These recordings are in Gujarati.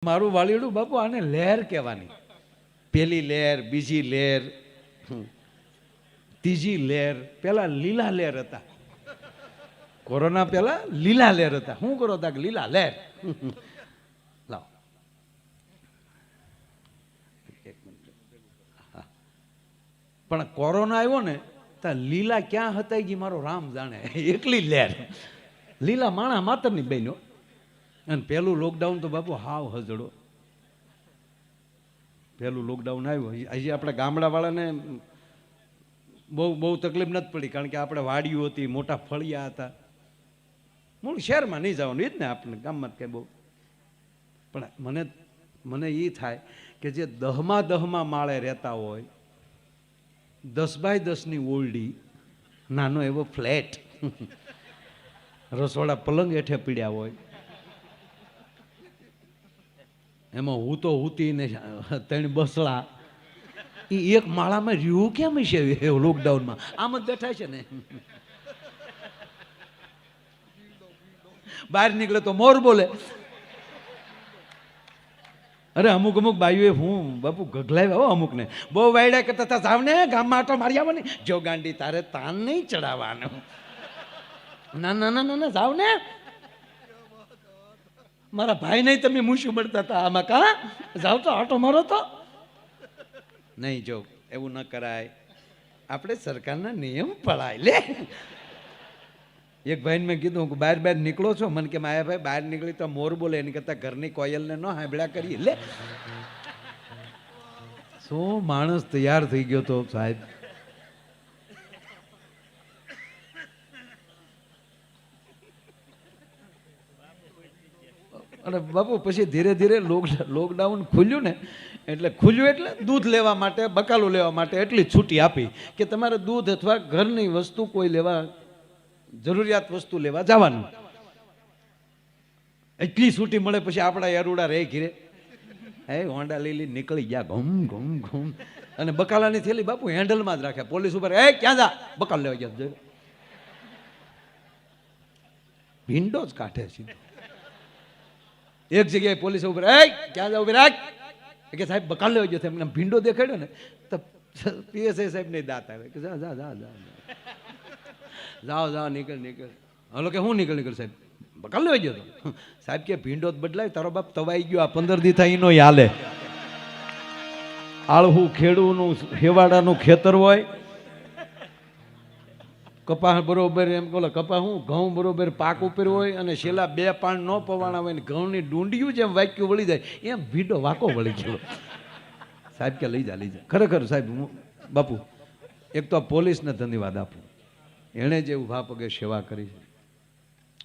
મારું વાલીડું બાપુ આને લહેર કહેવાની. પેલી લહેર, બીજી લહેર, ત્રીજી લહેર. પેલા લીલા લહેર હતા. કોરોના પેલા લીલા લહેર હતા. શું કરો તા કે લીલા લહેર. લાવ પણ કોરોના આવ્યો ને તો લીલા ક્યાં હતા કે મારો રામ જાણે. એકલી લહેર લીલા માણા માત્ર ની બહેનો. અને પહેલું લોકડાઉન તો બાપુ હાવ હજડો. પહેલું લોકડાઉન આવ્યું હજી આપણે ગામડાવાળાને બહુ તકલીફ નથી પડી, કારણ કે આપણે વાડીઓ હતી, મોટા ફળિયા હતા. મૂળ શહેરમાં નહીં જવાનું, એ જ ને આપણે ગામમાં કંઈ બહુ. પણ મને એ થાય કે જે 10મા માળે રહેતા હોય, 10 x 10ની ઓરડી, નાનો એવો ફ્લેટ, રસોડા પલંગ હેઠે પીડ્યા હોય, એમાં હું તો હુતી ને 3 બસડા, એ એક માળામાં રહ્યું કેમ છે લોકડાઉનમાં? આમ જ બેઠા છે ને. બહાર નીકળે તો મોર બોલે. અરે અમુક બાઈઓએ હું બાપુ ગગલાવ્યા હો અમુક ને. બહુ વાયડા કરતા હતા, જાવ ને ગામમાં આટો મારી આવવાની. જો ગાંડી તારે તાન નહીં ચડાવવાનું. ના ના ના ના જાવ ને. મારા ભાઈ નહીં તમે મૂછું મળતા હતા આમાં. કા જાવ તો આટો મારો તો નહીં. જો એવું ન કરાય, આપણે સરકારના નિયમ પડાય લે. એક ભાઈને મેં કીધું કે બહાર નીકળો છો? મને કે માયા ભાઈ બહાર નીકળી તો મોર બોલે, એની કરતા ઘરની કોયલને ન હાંભળ્યા કરી લે. શું માણસ તૈયાર થઈ ગયો તો સાહેબ. અને બાપુ પછી ધીરે ધીરે લોકડાઉન ખુલ્યું ને, એટલે દૂધ લેવા માટે, બકાલું લેવા માટે એટલી છૂટી આપી કે તમારે દૂધ અથવા ઘરની વસ્તુ કોઈ લેવા, જરૂરિયાત વસ્તુ લેવા જવાનું. એટલી છૂટી મળે પછી આપણા યારુડા રહે ઘીરે. હે હોન્ડા લીલી નીકળી ગયા ઘૂમ ઘૂમ ઘૂમ. અને બકાલાની થેલી બાપુ હેન્ડલમાં જ રાખે. પોલીસ ઉપર એ ક્યાં જા, બકાલ લેવા ગયા. ભીંડો જ કાઢે સીધો. એક જગ્યાએ પોલીસ ઉપર એ ક્યાં જાવ રાખ કે સાહેબ બકાલ લેવા ગયો. એમને ભીંડો દેખાડ્યો ને તો પીએસઆઈ સાહેબ ને દાંત આવે કે જા જા જા જા જાઓ નીકળ. હલો કે હું નીકળ સાહેબ બકાલ લેવા ગયો તો. સાહેબ કે ભીંડો જ બદલાય, તારો બાપ તવાઈ ગયો. આ 15 દી થાય એનો હાલે. આળહું ખેડૂનું હેવાડાનું ખેતર હોય, કપાસ બરોબર એમ બોલો કપાસ હું ઘઉં બરોબર પાક ઉપર હોય, અને છેલ્લા 2 પાન ન પવાણા હોય ને ઘઉંની ડુંડિયું જેમ વાક્યું વળી જાય એમ ભીંડો વાકો વળી ગયો. સાહેબ કે લઈ જા. ખરેખર સાહેબ બાપુ એક તો પોલીસને ધન્યવાદ આપું, એણે જે ઊભા પગે સેવા કરી છે.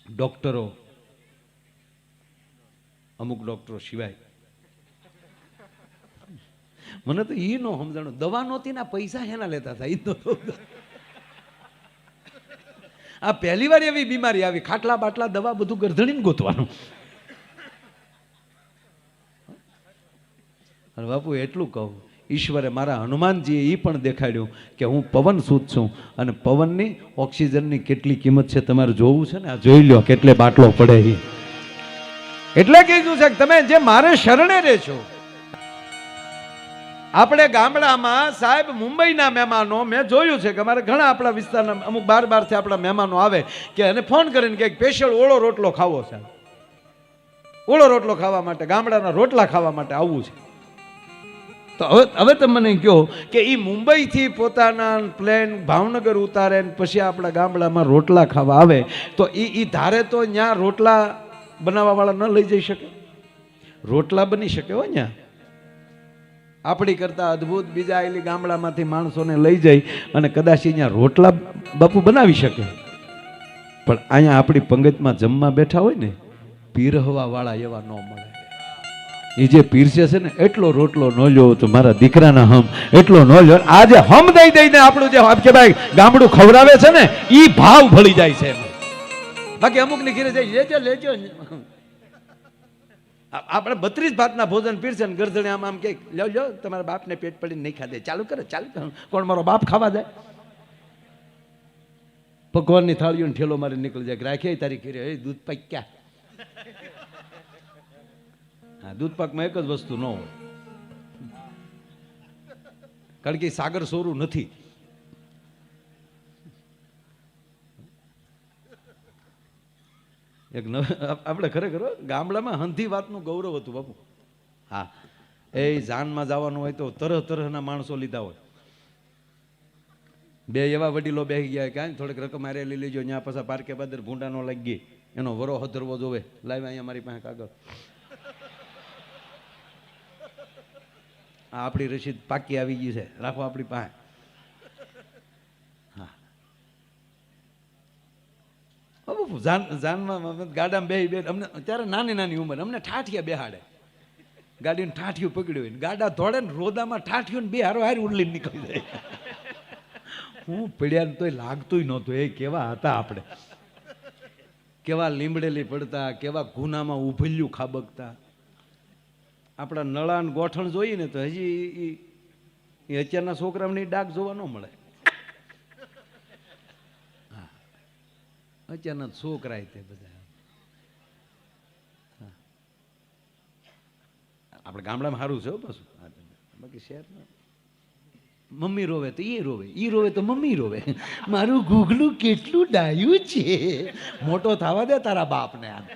ડોક્ટરો, અમુક ડોક્ટરો સિવાય મને તો એ નો સમજાણું, દવા નહોતી ના પૈસા એના લેતા હતા. એ તો આ પહેલી વાર એવી બીમારી આવી, ખાટલા બાટલા દવા બધું ગરધણીને ગોતવાનું. અને બાપુ એટલું કહું, ઈશ્વરે મારા હનુમાનજીએ એ પણ દેખાડ્યું કે હું પવન સૂત છું, અને પવનની ઓક્સિજનની કેટલી કિંમત છે તમારે જોવું છે ને, આ જોઈ લો કેટલે બાટલો પડે. એટલે કીધું છે કે તમે જે મારે શરણે રહે છો. આપણે ગામડામાં સાહેબ મુંબઈના મહેમાનો મેં જોયું છે કે અમારે ઘણા આપણા વિસ્તારના અમુક બારથી આપણા મહેમાનો આવે કે એને ફોન કરીને કે સ્પેશિયલ ઓળો રોટલો ખાવો છે. ઓળો રોટલો ખાવા માટે, ગામડાના રોટલા ખાવા માટે આવવું છે. તો હવે તમે મને કહો કે એ મુંબઈથી પોતાના પ્લેન ભાવનગર ઉતારે ને પછી આપણા ગામડામાં રોટલા ખાવા આવે, તો એ ધારે તો ત્યાં રોટલા બનાવવા વાળા ન લઈ જઈ શકે? રોટલા બની શકે હો ત્યાં. આપણી કરતા અદ્ભુત બીજા આવેલી ગામડામાંથી માણસોને લઈ જઈ અને કદાચ અહીંયા રોટલા બાપુ બનાવી શકે. પણ અહીંયા આપણી પંગતમાં જમવા બેઠા હોય ને, પીરહવા વાળા એવા ન મળે. એ જે પીરસે છે ને, એટલો રોટલો ન લ્યો તો મારા દીકરાના હમ એટલો ન લ્યો. આજે હમ દઈ દઈને આપણું જે કે ભાઈ ગામડું ખવડાવે છે ને, એ ભાવ ભળી જાય છે. બાકી અમુક ની ઘીરે જાય લેજો. આપણે 32 ભાતના ભોજન પીરસે ને ગરદણે આમ કે લો તમારા બાપને પેટ પડીને નહીં ખાધે, ચાલુ કરે. કોણ મારો બાપ ખાવા જાય? ભગવાનની થાળીઓ ઠેલો મારી નીકળી જાય. રાખે તારી ઘીરે દૂધ પાક્યા. હા, દૂધ પાકમાં એક જ વસ્તુ ન હોય, કારણ કે સાગર સોરું નથી. એક આપણે ખરેખર ગામડામાં હંધી વાતનું ગૌરવ હતું બાપુ. હા, એ જાનમાં જવાનું હોય તો તરહ તરહના માણસો લીધા હોય. બે એવા વડીલો બેસી ગયા ક્યાં થોડીક રકમ મારે લઈ લેજો, ત્યાં પાછા પાર્કે બાદર ભૂંડા નો લાગી ગઈ, એનો વરો હધરવો જોવે, લાવ્યા અહીંયા મારી પાસે કાગળ, આ આપણી રસીદ પાકી આવી ગઈ છે, રાખો આપણી પાસે. હા, જાનમાં ગાડામાં બે અમને ત્યારે નાની નાની ઉંમર, અમને ઠાઠિયા બેહાડે, ગાડીને ઠાઠિયું પકડ્યું હોય, ગાડા ધોડે ને રોદામાં ઠાઠિયું બે હારો હારી ઉડલી નીકળી જાય. હું પડ્યા તોય લાગતું નહોતું. એ કેવા હતા આપણે, કેવા લીમડેલી પડતા, કેવા ગુનામાં ઉભલ્યું ખાબકતા. આપણા નળાન ગોઠણ જોઈએ ને તો હજી એ અત્યારના છોકરાઓને ડાક જોવા ન મળે. હા, અત્યારના છોકરા તે બધા આપણે ગામડામાં સારું છે પાછું, બાકી શહેરમાં મમ્મી રોવે તો એ રોવે, ઈ રોવે તો મમ્મી રોવે. મારું ગુગલું કેટલું ડાયું છે, મોટો થવા દે તારા બાપને. આમ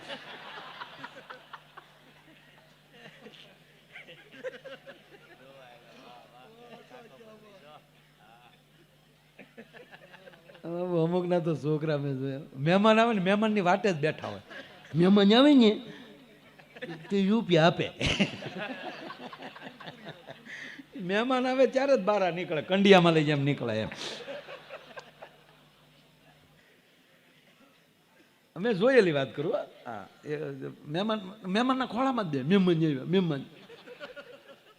અમુક ના તો છોકરા મેં જોયા, મહેમાન આવે ને મહેમાનની વાટે જ બેઠા હોય. મહેમાન આવે ને તો રૂપિયા આપે. મહેમાન આવે ત્યારે જ બહાર નીકળે, કંડિયામાં લઈ જેમ નીકળે એમ. અમે જોયેલી વાત કરું. હા, મહેમાનના ખોળામાં જ દે, મહેમાન આવ્યા મહેમાન.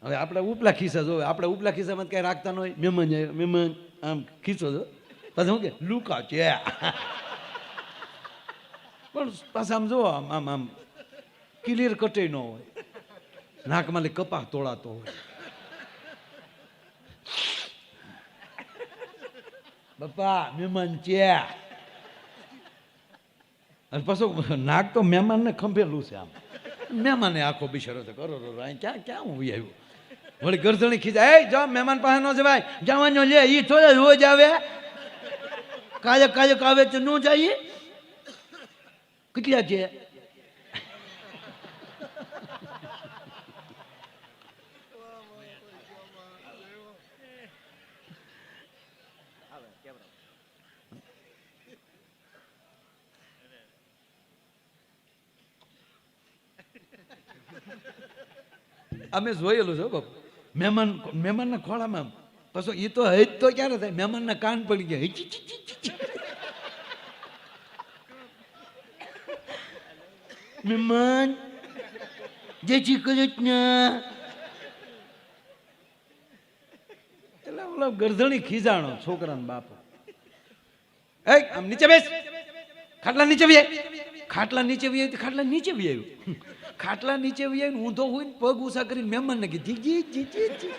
હવે આપણે ઉપલા ખિસ્સા જોવે, આપણે ઉપલા ખિસ્સામાં કઈ રાખતા ન હોય, મહેમાન આવ્યા મહેમાન, આમ ખીચો જો પછી શું કે લુકા છે. પણ પાછા આમ જો આમ આમ આમ ક્લિયર કટે ન હોય, નાકમાં લે કપા તોડાતો હોય. બાપા મહેમાન છે, અને પાછું નાક તો મહેમાનને ખંભેલું છે. આમ મહેમાને આખો બિચારો તો કરો ક્યાં ક્યાં હું આવ્યું. વળી ગરદણી ખીચાય, એ જો મહેમાન પાસે ન જવાય, જવાનો લે, એ થોડા રોજ આવે, કાયક કાયક આવે તો ન જાય. કેટલા છે? અમે જોયેલું છે બાપુ, મહેમાનના ખોળામાં. પછી એ તો હજ તો ક્યારે થાય, મહેમાનના કાન પડી ગયા. મહેમાન જય શ્રી કૃષ્ણ. એટલે ઓલો ગરધણી ખીજાણો છોકરાનો બાપો, એ આમ નીચે બેસ, ખાટલા નીચે વી, ખાટલા નીચે વી, ખાટલા નીચે વી આવ્યું. ખાટલા નીચે વી આવીને ઊંધો હોય ને પગ ઉષા કરીને મહેમાનને કીધી જી જી જી જી.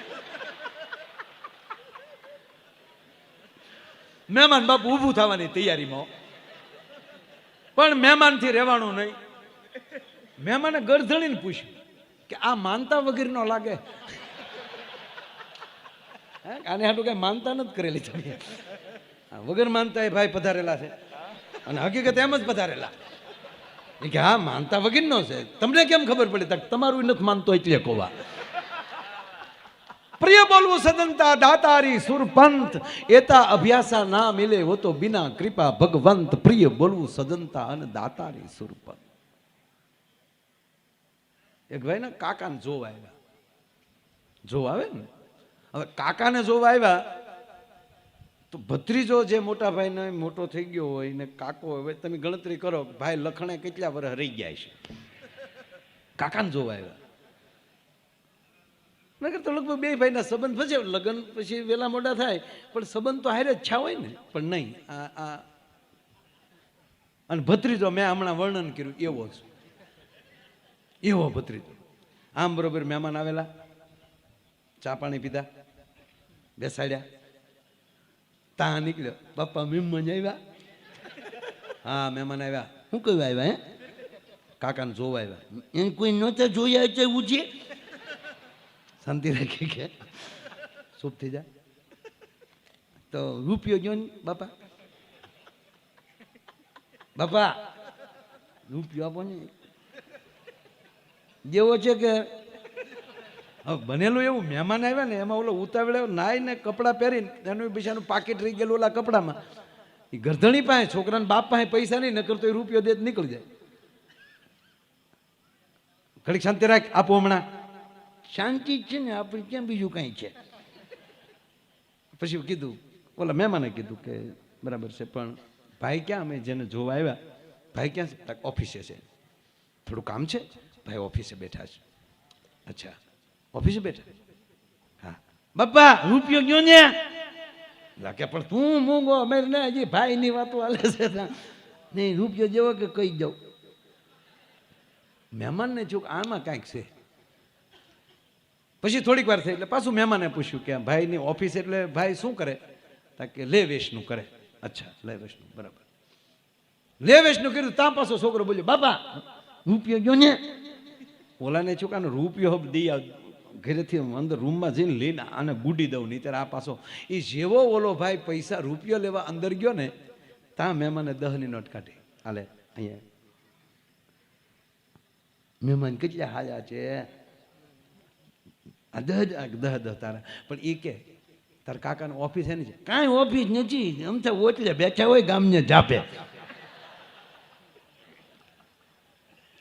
મહેમાન બાપુ ઊભું થવાની તૈયારીમાં, પણ મહેમાનથી રહેવાનું નહીં. મહેમાને ગરધણીને પૂછ્યું કે આ માનતા વગેરે લાગે, આને હાટું કઈ માનતા નથી કરેલી તમે, વગર માનતા એ ભાઈ પધારેલા છે, અને હકીકત એમ જ પધારેલા. કે હા માનતા વગર નો છે, તમને કેમ ખબર પડે? તમારું નથી માનતો એટલે કોવા. પ્રિય બોલવું સદંતા દાતારી સુરપંત, એતા અભ્યાસા ના મિલે હો તો બિના કૃપા ભગવંત. પ્રિય બોલવું સદંતા અને દાતારી સુરપંત. એક ભાઈ ને કાકાને જોવા આવ્યા, જોવા આવે ને, હવે કાકાને જોવા આવ્યા તો ભત્રીજો જે મોટા ભાઈ ને મોટો થઈ ગયો હોય ને કાકો, હવે તમે ગણતરી કરો ભાઈ લખણે કેટલા વર્ષ રહી ગયા છે. કાકાને જોવા આવ્યા, નકર તો લગભગ બે ભાઈના સંબંધ પછી લગ્ન પછી વેલા મોડા થાય, પણ સંબંધ તો હારે જ છા હોય ને. પણ નહીં, આ અને ભત્રીજો મેં હમણાં વર્ણન કર્યું એવો છે, એવો ભત્રીજો. આમ બરોબર મહેમાન આવેલા, ચા પાણી પીધા, બેસાડ્યા, ત્યાં નીકળ્યો, પપ્પા મહેમાન આવ્યા. હા મહેમાન આવ્યા. શું કહ્યું આવ્યા? હે કાકાને જોવા આવ્યા. એને કોઈ નહોતા જોયા એટલે ઉજે. શાંતિ રાખી કે ચૂપ થઈ જા. તો રૂપિયો ગયો ને બાપા, બાપા રૂપિયો આપો ને. જેવો છે કે હવે બનેલું એવું મહેમાન આવ્યા ને એમાં ઓલો ઉતાવળે નાઈને કપડાં પહેરીને એનું બિચારું પાકીટ રહી ગયેલું ઓલા કપડામાં. એ ગરધણી પાસે છોકરાના બાપ પાસે પૈસા નહીં નકર તો એ રૂપિયો દે નીકળી જાય. ઘડીક શાંતિ રાખ, આપો હમણાં. શાંતિ જ છે ને, આપણે ક્યાં બીજું કાંઈ છે. પછી કીધું ઓલા મહેમાને કીધું કે બરાબર છે પણ ભાઈ ક્યાં, અમે જેને જોવા આવ્યા ભાઈ ક્યાં છે? ઓફિસે છે, થોડું કામ છે. ભાઈ ઓફિસે બેઠા છે. અચ્છા ઓફિસે બેઠા? હા. બાપા રૂપિયો ગયો ને. લાગે પણ તું મૂંગો અમે ને હજી ભાઈની વાતો હાલે છે. નહીં રૂપિયો જેવો કે કહી જાઉં. મહેમાનને ચૂક આમાં કાંઈક છે. પછી થોડીક વાર થઈ એટલે પાછું મહેમાને પૂછ્યું કે ભાઈની ઓફિસ એટલે ભાઈ શું કરે? કે લે વેચનું કરે. અચ્છા લે વેચનું, બરાબર. લે વેચનું કર્યું ત્યાં પાછો છોકરો બોલ્યો બાપા રૂપિયો ગયો ને. ઓલાને છોકરાનો રૂપિયો હબ દઈ ઘરેથી અંદર રૂમમાં જઈને લઈને આને બુડી દઉં નહીં ત્યારે આ પાછો એ જેવો ઓલો ભાઈ પૈસા રૂપિયો લેવા અંદર ગયો ને ત્યાં મહેમાને 10ની નોટ કાઢી. હાલે અહીંયા મહેમાન કેટલા હાજા છે. આ 10 તારા. પણ એ કે તારા કાકાની ઓફિસ એની છે? કાંઈ ઓફિસ નથી, આમ તો ઓટલે બેઠા હોય ગામને જાપે.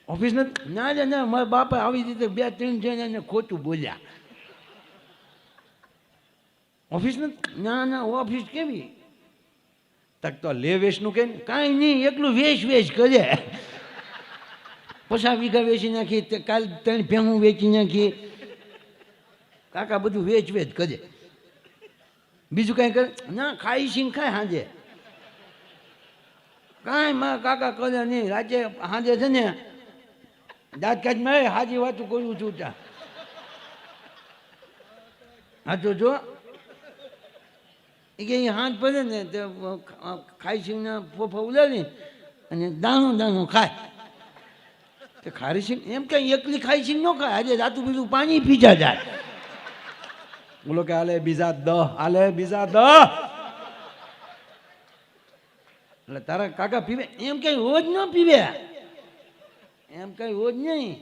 ઓફિસ નથી? ના રે ના, મારા બાપા આવી રીતે 2-3 જણાને ખોટું બોલ્યા. ઓફિસ નથી? ના ના ઓફિસ કેવી? તક તો લે વેચનું કે કાંઈ નહીં, એકલું વેચ કરે. 50 વીઘા વેચી નાખી, કાલ 3 ભેહું વેચી નાખી. કાકા બધું વેચ કરે. બીજું કાંઈ કરે? ના ખાઈ સિંગ ખાય સાંજે. કાંઈ મારા કાકા કરે નહીં. રાતે સાંજે છે ને દાંત કાઢમાં હાજી વાતું કરું છું ત્યાં. હા તો જો એ કે હાથ પડે ને તો ખાઈ સિંગના ફોફા ઉલાડી અને દાણો ખાય. તો ખારી સિંગ એમ કઈ એકલી ખાઈ સિંગ ન ખાય. આજે રાતું બીજું પાણી પીજા જાય. બોલો કે હાલે બીજા 10, હાલે બીજા 10. એટલે તારા કાકા પીવે? એમ કઈ રોજ ન પીવે. એમ કઈ રોજ નહીં.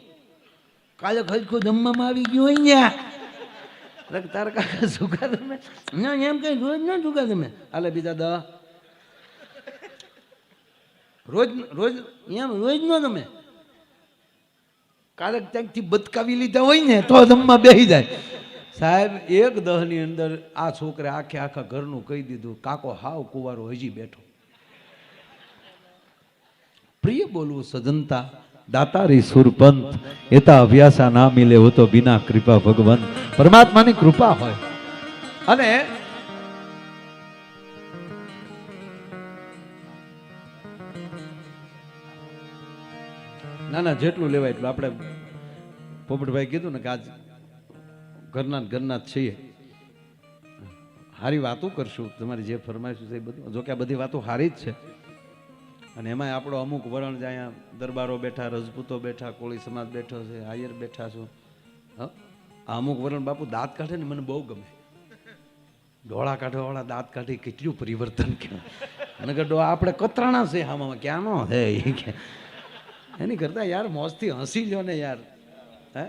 કાલે ખલખું જમવામાં આવી ગયું હોય ને. એટલે તારા કાકા સુગા તમે? ના એમ કઈ રોજ ન ચૂકા તમે. હાલે બીજા 10. રોજ એમ રોજ ન તમે. કાલે ત્યાંથી બચકાવી લીધા હોય ને તો જમવા બેસી જાય. સાહેબ 1-10ની અંદર આ છોકરે આખા ઘરનું કહી દીધું. કાકો હાવ કુવારો હજી બેઠો. પ્રિય બોલવું સજનતા દાતારી સુરપંત એતા અભ્યાસા ના મિલે હો તો બિના કૃપા ભગવંત. પરમાત્માની કૃપા હોય. અને ના જેટલું લેવાય એટલું. આપણે પોપટભાઈ કીધું ને કે આજ ઘરના જ છીએ, સારી વાતો કરશું. તમારી જે ફરમાઈશું છે એ બધું, જોકે આ બધી વાતો સારી જ છે. અને એમાં આપણો અમુક વરણ જ અહીંયા દરબારો બેઠા, રજપૂતો બેઠા, કોળી સમાજ બેઠો છે, આયર બેઠા છો. હા આ અમુક વરણ બાપુ દાંત કાઢે ને મને બહુ ગમે. ડોળા કાઢવાવાળા દાંત કાઢી કેટલું પરિવર્તન કહેવાય. અને કે આપણે કતરાણા છે આમાં ક્યાં નો હે કે એની કરતા યાર મોજથી હસી લ્યો ને યાર. હે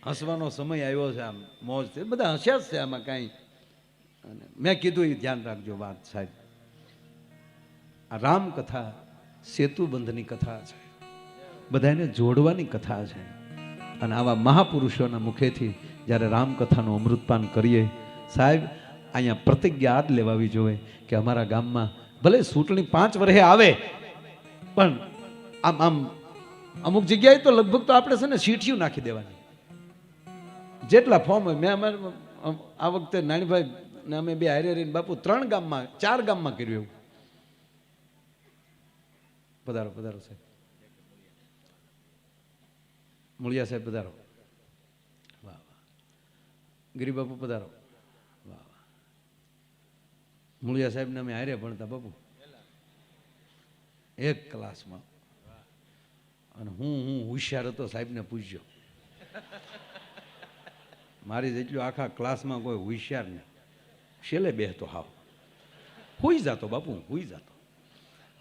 હસવાનો સમય આવ્યો છે, આમ મોજ છે, બધા હસ્યા જ છે આમાં કાંઈ. અને મેં કીધું એ ધ્યાન રાખજો વાત સાહેબ. આ રામકથા સેતુબંધની કથા છે, બધાને જોડવાની કથા છે. અને આવા મહાપુરુષોના મુખેથી જ્યારે રામકથાનું અમૃતપાન કરીએ સાહેબ, અહીંયા પ્રતિજ્ઞા જ લેવાવી જોઈએ કે અમારા ગામમાં ભલે ચૂંટણી 5 વર્ષે આવે પણ આમ અમુક જગ્યાએ તો લગભગ તો આપણે છે ને સીટીયું નાખી દેવાની. જેટલા ફોર્મ હોય, મેં અમારે આ વખતે નાનીભાઈ ને અમે બે હારે રહીને બાપુ 3 ગામમાં 4 ગામમાં કર્યું એવું. પધારો સાહેબ, મુળિયા સાહેબ પધારો. વાહ વાહ. ગિરી બાપુ પધારો. વાહ વાહ. મુળિયા સાહેબને અમે હારે ભણતા બાપુ, એક ક્લાસમાં. અને હું હોશિયાર હતો, સાહેબને પૂછ્યો. મારી જેટલું આખા ક્લાસમાં કોઈ હોશિયાર નહીં. છેલ્લે બેહતો હાવ હુઈ જતો બાપુ, હુઈ જતો.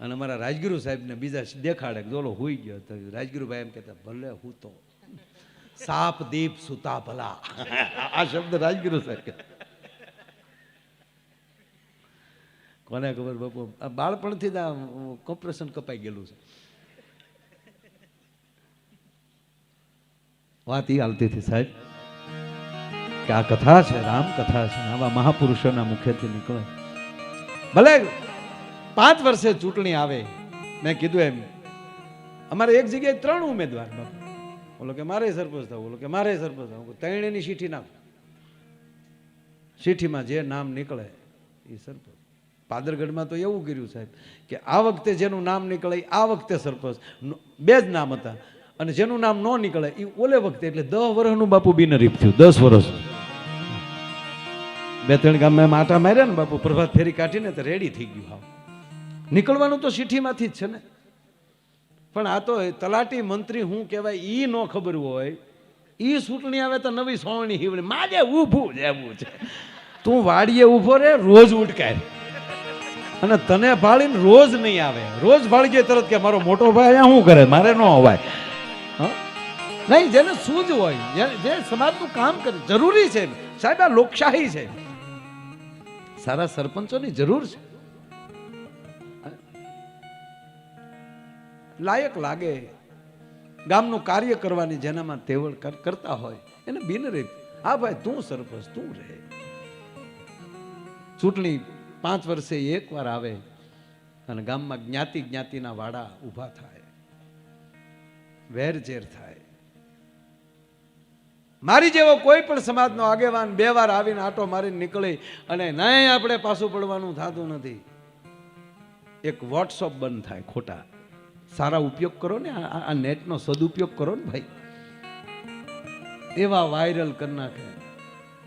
અને અમારા રાજગુરુ સાહેબને બીજા દેખાડે કે દોલો હુઈ ગયો. તો રાજગુરુભાઈ એમ કહેતા ભલે હું તો સાપ દીપ સુતા ભલા. આ શબ્દ રાજગુરુ સાહેબ કહેતા. કોને ખબર બાપુ, આ બાળપણથી જ આ કોમ્પ્રેશન કપાઈ ગયેલું છે. વાત એ હાલતી હતી સાહેબ કે આ કથા છે, રામ કથા છે, આવા મહાપુરુષોના મુખેથી નીકળે. ભલે 5 વર્ષે ચૂંટણી આવે, મેં કીધું એમ અમારે એક જગ્યાએ 3 ઉમેદવાર બાપુ. બોલો કે મારે સરપંચ થવું, બોલો કે મારે સરપંચ થવું. 3 ચીઠી નાખ, ચીઠીમાં જે નામ નીકળે એ સરપંચ. પાદરગઢમાં તો એવું કર્યું સાહેબ કે આ વખતે જેનું નામ નીકળે આ વખતે સરપંચ, 2 જ નામ હતા. અને જેનું નામ ન નીકળે એ ઓલે વખતે, એટલે 10 વર્ષનું બાપુ બિનહરીફ થયું. 10 વર્ષ 2-3 ગામમાં એમ આટા માર્યા ને બાપુ, પ્રભાત ફેરી કાઢીને તો રેડી થઈ ગયું. હાવ નીકળવાનું તો ચીઠીમાંથી જ છે ને. પણ આ તો તલાટી મંત્રી શું કહેવાય એ ન ખબર હોય, એ ચૂંટણી આવે તો નવી સોવણી હિવડી માજે ઊભું રહેવું છે. તું વાડીએ ઊભો રે, રોજ ઉડકાય. અને તને ભાળીને રોજ નહીં આવે, રોજ ભાળી જાય તરત કે મારો મોટો ભાઈ અહીંયા શું કરે, મારે ન અવાય. નહીં, જેને સૂઝ હોય, જે સમાજનું કામ કરે, જરૂરી છે સાહેબ. આ લોકશાહી છે, સારા સરપંચોની જરૂર છે. લાયક લાગે ગામનું કાર્ય કરવાની, જેનામાં તેવડ કરતા હોય એને બિનહરીફ. હા ભાઈ તું સરપંચ, તું રહે. ચૂંટણી 5 વર્ષે એકવાર આવે અને ગામમાં જ્ઞાતિના વાડા ઊભા થાય, વેરઝેર થાય. મારી જેવો કોઈ પણ સમાજનો આગેવાન 2 વાર આવીને આટો મારીને નીકળે અને નહીં આપણે પાછું પડવાનું થતું નથી. એક વોટ્સઅપ બંધ થાય ખોટા. સારા ઉપયોગ કરો ને, આ નેટનો સદુપયોગ કરો ને ભાઈ. એવા વાયરલ કરી નાખે.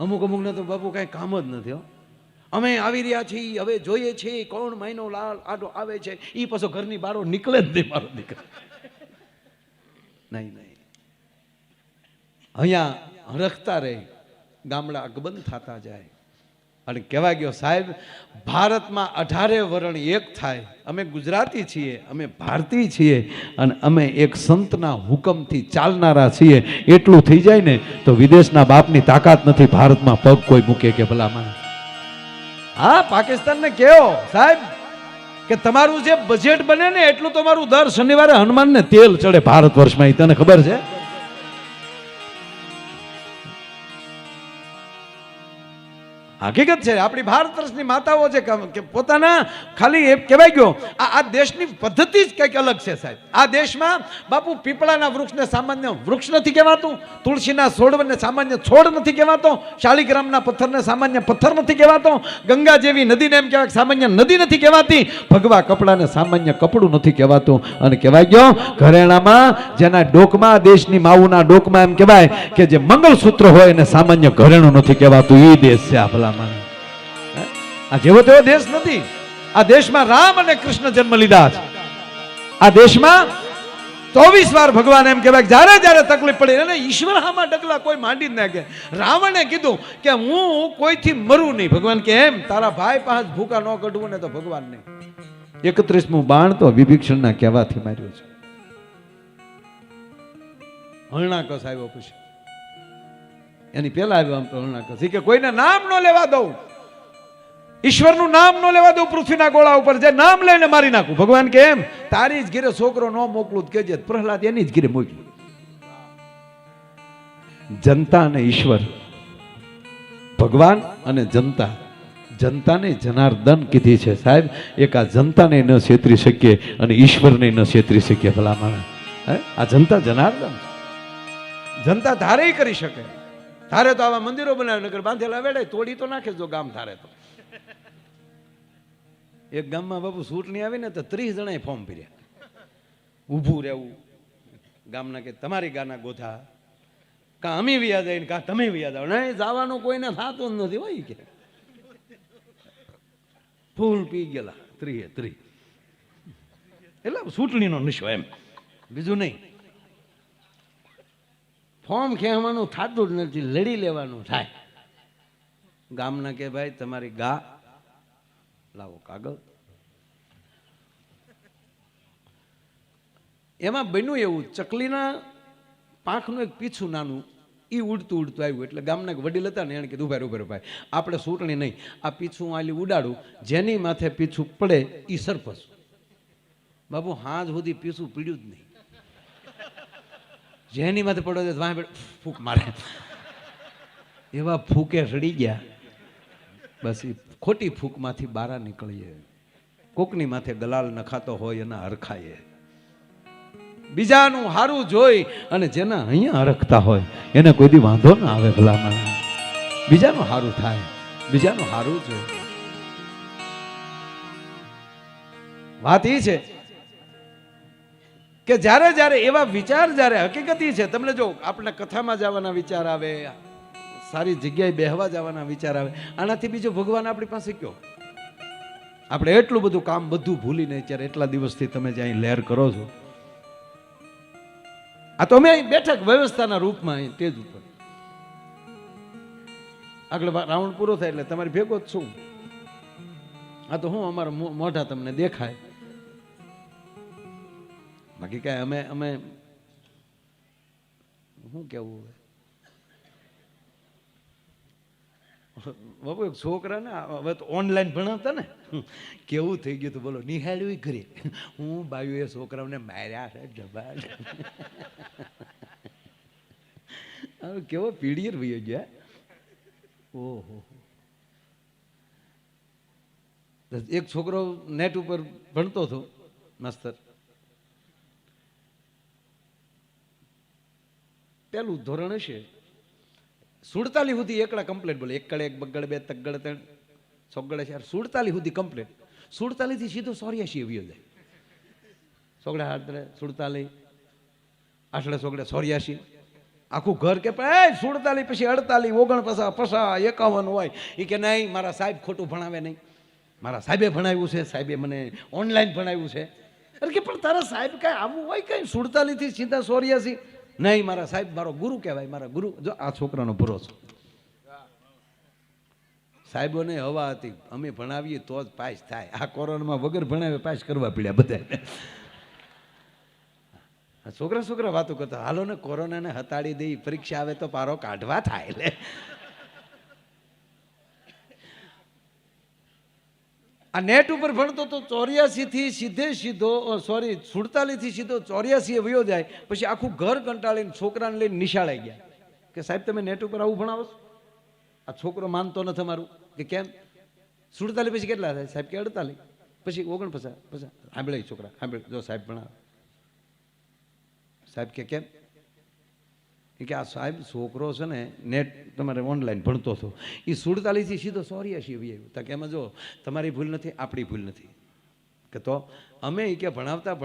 અમુકને તો બાપુ કઈ કામ જ નથી. અમે આવી રહ્યા છીએ, હવે જોઈએ છીએ કોણ મહિનો લાલ આડો આવે છે. એ પાછો ઘરની બહાર નીકળે જ નહીં મારો દીકરો. નહીં, અહીંયા હરખતા રહે, ગામડા અકબંધ થતા જાય. અને કહેવા ગયો સાહેબ, ભારતમાં 18 વરણ એક થાય. અમે ગુજરાતી છીએ, અમે ભારતીય છીએ, અને અમે એક સંતના હુકમથી ચાલનારા છીએ. એટલું થઈ જાય ને તો વિદેશના બાપની તાકાત નથી ભારતમાં પગ કોઈ મૂકે કે ભલામાં. હા, પાકિસ્તાનને કહો સાહેબ કે તમારું જે બજેટ બને ને એટલું તમારું દર શનિવારે હનુમાનને તેલ ચડે ભારત વર્ષમાં. એ તને ખબર છે? હકીકત છે. આપણી ભારત વર્ષની માતાઓ છે કે પોતાના ખાલી એ કહેવાય ગયો આ દેશની પદ્ધતિ જ કંઈક અલગ છે સાહેબ. આ દેશમાં બાપુ પીપળાના વૃક્ષને સામાન્ય વૃક્ષ નથી કહેવાતું, તુલસીના છોડને સામાન્ય છોડ નથી કહેવાતો, શાલિગ્રામના પથ્થરને સામાન્ય પથ્થર નથી કહેવાતો, ગંગા જેવી નદીને એમ કહેવાય સામાન્ય નદી નથી કહેવાતી, ભગવા કપડાને સામાન્ય કપડું નથી કહેવાતું. અને કહેવાય ગયો ઘરેણામાં જેના ડોકમાં, દેશની માવુના ડોકમાં એમ કહેવાય કે જે મંગલસૂત્ર હોય એને સામાન્ય ઘરેણું નથી કહેવાતું. એ દેશ છે આ. આ જેવો તેવો દેશ નથી. આ દેશમાં રામ અને કૃષ્ણ જન્મ લીધા છે. આ દેશમાં 24 વાર ભગવાન એમ કહેવાય જ્યારે જ્યારે તકલીફ પડી અને ઈશ્વર હામાં ડગલા કોઈ માંડી જ નાખે. રાવણે કીધું કે હું કોઈથી મરું નહીં. ભગવાન કે એમ તારા ભાઈ પાસે ભૂકા ન કઢવું ને તો ભગવાન નહીં. 31મું બાણ તો વિભીષણના કહેવાથી માર્યું છે. હરણાકસ આવ્યો પછી એની પેલા આવ્યો આમ તો હરણાકસ કે કોઈને નામ ન લેવા દઉં, ઈશ્વરનું નામ ન લેવા દઉં પૃથ્વીના ગોળા ઉપર, જે નામ લઈને મારી નાખું. ભગવાન કે એમ તારી જ ઘીરે છોકરો ન મોકલું કેજે. પ્રહલાદ એની જ ઘીરે મોકલ્યું. જનતા અને ઈશ્વર, ભગવાન અને જનતા. જનતાને જનાર્દન કીધી છે સાહેબ. એક આ જનતાને ન છેતરી શકીએ અને ઈશ્વરને ન છેતરી શકીએ ભલામણ. આ જનતા જનાર્દન, જનતા ધારે કરી શકે. ધારે તો આવા મંદિરો બનાવે, નગર બાંધેલા વેડે તોડી તો નાખે જો ગામ ધારે તો. એક ગામમાં બાપુ ચૂંટણી આવી ને તો 30 જણાએ ફોર્મ ભર્યા. ઊભું રહેવું ગામના કે તમારી ગાના ગોથા કા અમે વ્યા જાય કા તમે વ્યા જાવ. નહીં જવાનું કોઈને થતું જ નથી હોય કે ફૂલ પી ગયેલા 30. એટલે ચૂંટણીનો નશો એમ, બીજું નહીં. ફોર્મ ખેવાનું થતું જ નથી, લડી લેવાનું થાય. ગામના કે ભાઈ તમારી ગા લાવો કાગળ. એમાં બન્યું એવું, ચકલીના પાંખનું એક પીછું નાનું એ ઉડતું ઉડતું આવ્યું. એટલે ગામના વડીલ હતા ને એને કીધું ઉભા ભાઈ, આપણે સૂંટણી નહીં, આ પીછું આલી ઉડાડું, જેની માથે પીછું પડે એ સરપસ. બાબુ હાજ સુધી પીછું પીડ્યું જ નહીં. જેની માથે પડો વાહ ફૂંક મારે, એવા ફૂકે સડી ગયા. બસ એ ખોટી ફૂંકમાંથી બહાર નીકળીએ. કોકની માથે ગલાલ નખાતો હોય એના હરખાય. બીજાનું હારું જોઈ અને જેના અહીંયા હરખતા હોય એને કોઈ દી વાંધો ના આવે. ભલામાં બીજાનું હારું થાય, બીજાનું હારું જોઈ. વાત એ છે કે જ્યારે જ્યારે એવા વિચાર, જ્યારે હકીકત એ છે, તમને જો આપણે કથામાં જવાના વિચાર આવે, સારી જગ્યાએ બેહવા જવાના વિચાર આવે, આનાથી બીજો ભગવાન આપણી પાસે કયો? આપણે એટલું બધું કામ બધું ભૂલીને અત્યારે એટલા દિવસથી તમે જ્યાં લહેર કરો છો, આ તો અમે બેઠક વ્યવસ્થાના રૂપમાં અહીં તેજ ઉપર આગળ રાઉન્ડ પૂરો થાય એટલે તમારી ભેગો જ છું. આ તો હું અમારા મોઢા તમને દેખાય, બાકી કાંઈ અમે શું કેવું. બાબુ એક છોકરા ને હવે તો ઓનલાઈન ભણાવતા ને કેવું થઈ ગયું હતું બોલો, નિહાળ્યું ઘરે. હું બાયું એ છોકરાઓને માર્યા છે જબર. હવે કેવો પીડીયર વયો ગયા. ઓહો, એક છોકરો નેટ ઉપર ભણતો હતો માસ્તર, પેલું ધોરણ હશે, 47 સુધી એકડા કમ્પ્લીટ બોલે. એકડે એક બગડ બે તગડ ત્રણ સોગડે 4, 47 સુધી કમ્પ્લીટ. 47 થી સીધો 84 આવ્યો જાય. સોગડે 47, આઠડે સોગડે 84. આખું ઘર કે 47 પછી 48, 49, 50, 51 હોય. એ કે નહીં, મારા સાહેબ ખોટું ભણાવે નહીં, મારા સાહેબે ભણાવ્યું છે, સાહેબે મને ઓનલાઈન ભણાવ્યું છે. અરે કે પણ તારા સાહેબ કાંઈ આવું હોય કઈ 47 થી સીધા 84? નહીં, મારા સાહેબ મારો ગુરુ કહેવાય, મારા ગુરુ. જો આ છોકરાનો ભરોસો. સાહેબોને હવા હતી, અમે ભણાવીએ તો જ પાસ થાય. આ કોરોનામાં વગર ભણાવે પાસ કરવા પડ્યા બધા. છોકરા વાતો કરતા, હાલો ને કોરોનાને હતાડી દઈ, પરીક્ષા આવે તો પારો કાઢવા થાય. એટલે આ નેટ ઉપર ભણતો તો 84 થી સીધો 47 થી સીધો 84 વયો જાય. પછી આખું ઘર કંટાળીને છોકરાને લઈને નિશાળે ગયા કે સાહેબ તમે નેટ ઉપર આવું ભણાવો છો? આ છોકરો માનતો નથી અમારું. કે કેમ? 47 પછી કેટલા થાય? સાહેબ કે 48, પછી 49, પછી સાંભળે છોકરા, સાંભળે જો સાહેબ ભણાવે. સાહેબ કે કેમ? કે આ સાહેબ છોકરો છે ને નેટ તમારે ઓનલાઈન ભણતો હતો, એ 47 થી સીધો 84 આવ્યું. તો કે એમાં જો તમારી ભૂલ નથી, આપણી ભૂલ નથી. કે તો અમે કે ભણાવતા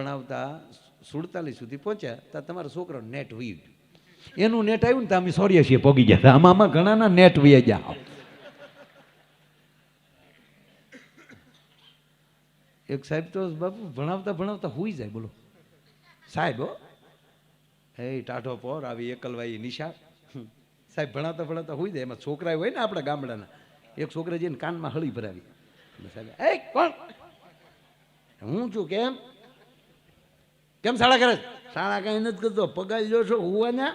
47 સુધી પહોંચ્યા તો તમારો છોકરો નેટ વહી ગયું. એનું નેટ આવ્યું ને તો અમે 84 પહોંચી ગયા. આમાં ઘણાના નેટ વહી ગયા. એક સાહેબ તો બાપુ ભણાવતા હુઈ જાય. બોલો સાહેબ, હે ટાઢો પોર આવી એકલવાઈ નિશાળ. સાહેબ ભણાવતા હોઈ જાય. એમાં છોકરા હોય ને આપણા ગામડાના, એક છોકરા જઈને કાનમાં હળી ભરાવી. સાહેબ એ કોણ? હું છું. કેમ શાળા કરે? શાળા કઈ નથી કરતો, પગાર જો છો હુવાના.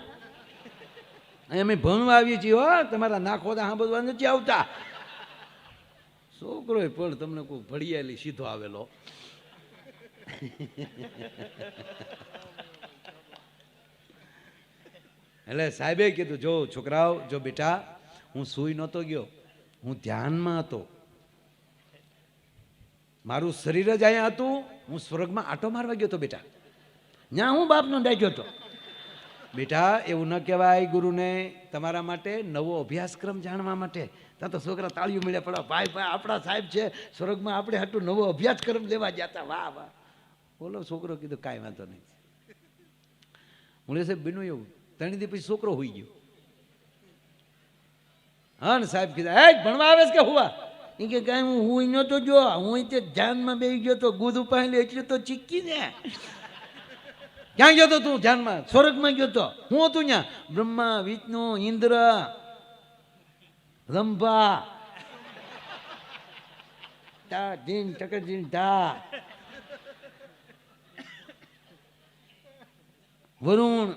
અમે ભણવા આવીએ છીએ હો, તમારા નાખોદા સાંભળવા નથી આવતા. છોકરો પણ તમને કોઈ ભડિયાલી સીધો આવેલો. એટલે સાહેબે કીધું, જો છોકરાઓ, જો બેટા, હું સૂઈ નહોતો ગયો, હું ધ્યાનમાં હતો. મારું શરીર જ અહીંયા હતું, હું સ્વર્ગમાં આટો મારવા ગયો હતો બેટા. ત્યાં હું બાપનો દાખ્યો હતો. બેટા એવું ન કહેવાય ગુરુને. તમારા માટે નવો અભ્યાસક્રમ જાણવા માટે. ત્યાં તો છોકરા તાળીઓ મળ્યા પડ્યા. ભાઈ આપણા સાહેબ છે સ્વર્ગમાં, આપણે હાટું નવો અભ્યાસક્રમ લેવા જતા. વાહ વાહ. બોલો છોકરો કીધું કાંઈ વાંધો નહીં. હું સાહેબ બન્યું એવું, 3 દી પછી છોકરો હોઈ ગયો. હા ને સાહેબ કીધા, એ ભણવા આવે છે કે હુવા? એ કે કાંઈ હું હુઈ નહોતો જો, હું તે ધ્યાનમાં બેસી ગયો તો ગુદ ઉપાડી એટલે તો ચીકી ને. ક્યાં ગયો તો તું ધ્યાનમાં? સ્વર્ગમાં ગયો તો. હું હતું ત્યાં? બ્રહ્મા, વિષ્ણુ, ઇન્દ્ર, રંભા, તા ધીન ચકરધીન તા, વરુણ,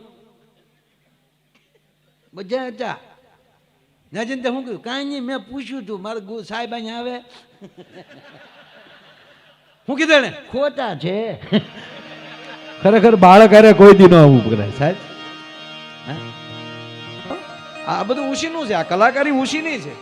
બધા હતા. નાજન તે શું કહ્યું? કાંઈ નહીં, મેં પૂછ્યું તું મારા સાહેબ અહીંયા આવે. હું કીધું એને? ખોટા છે. ખરેખર બાળક અરે કોઈ દી નો આવું કરાય સાહેબ. આ બધું ઉશીનું છે, આ કલાકારી ઉશીની છે.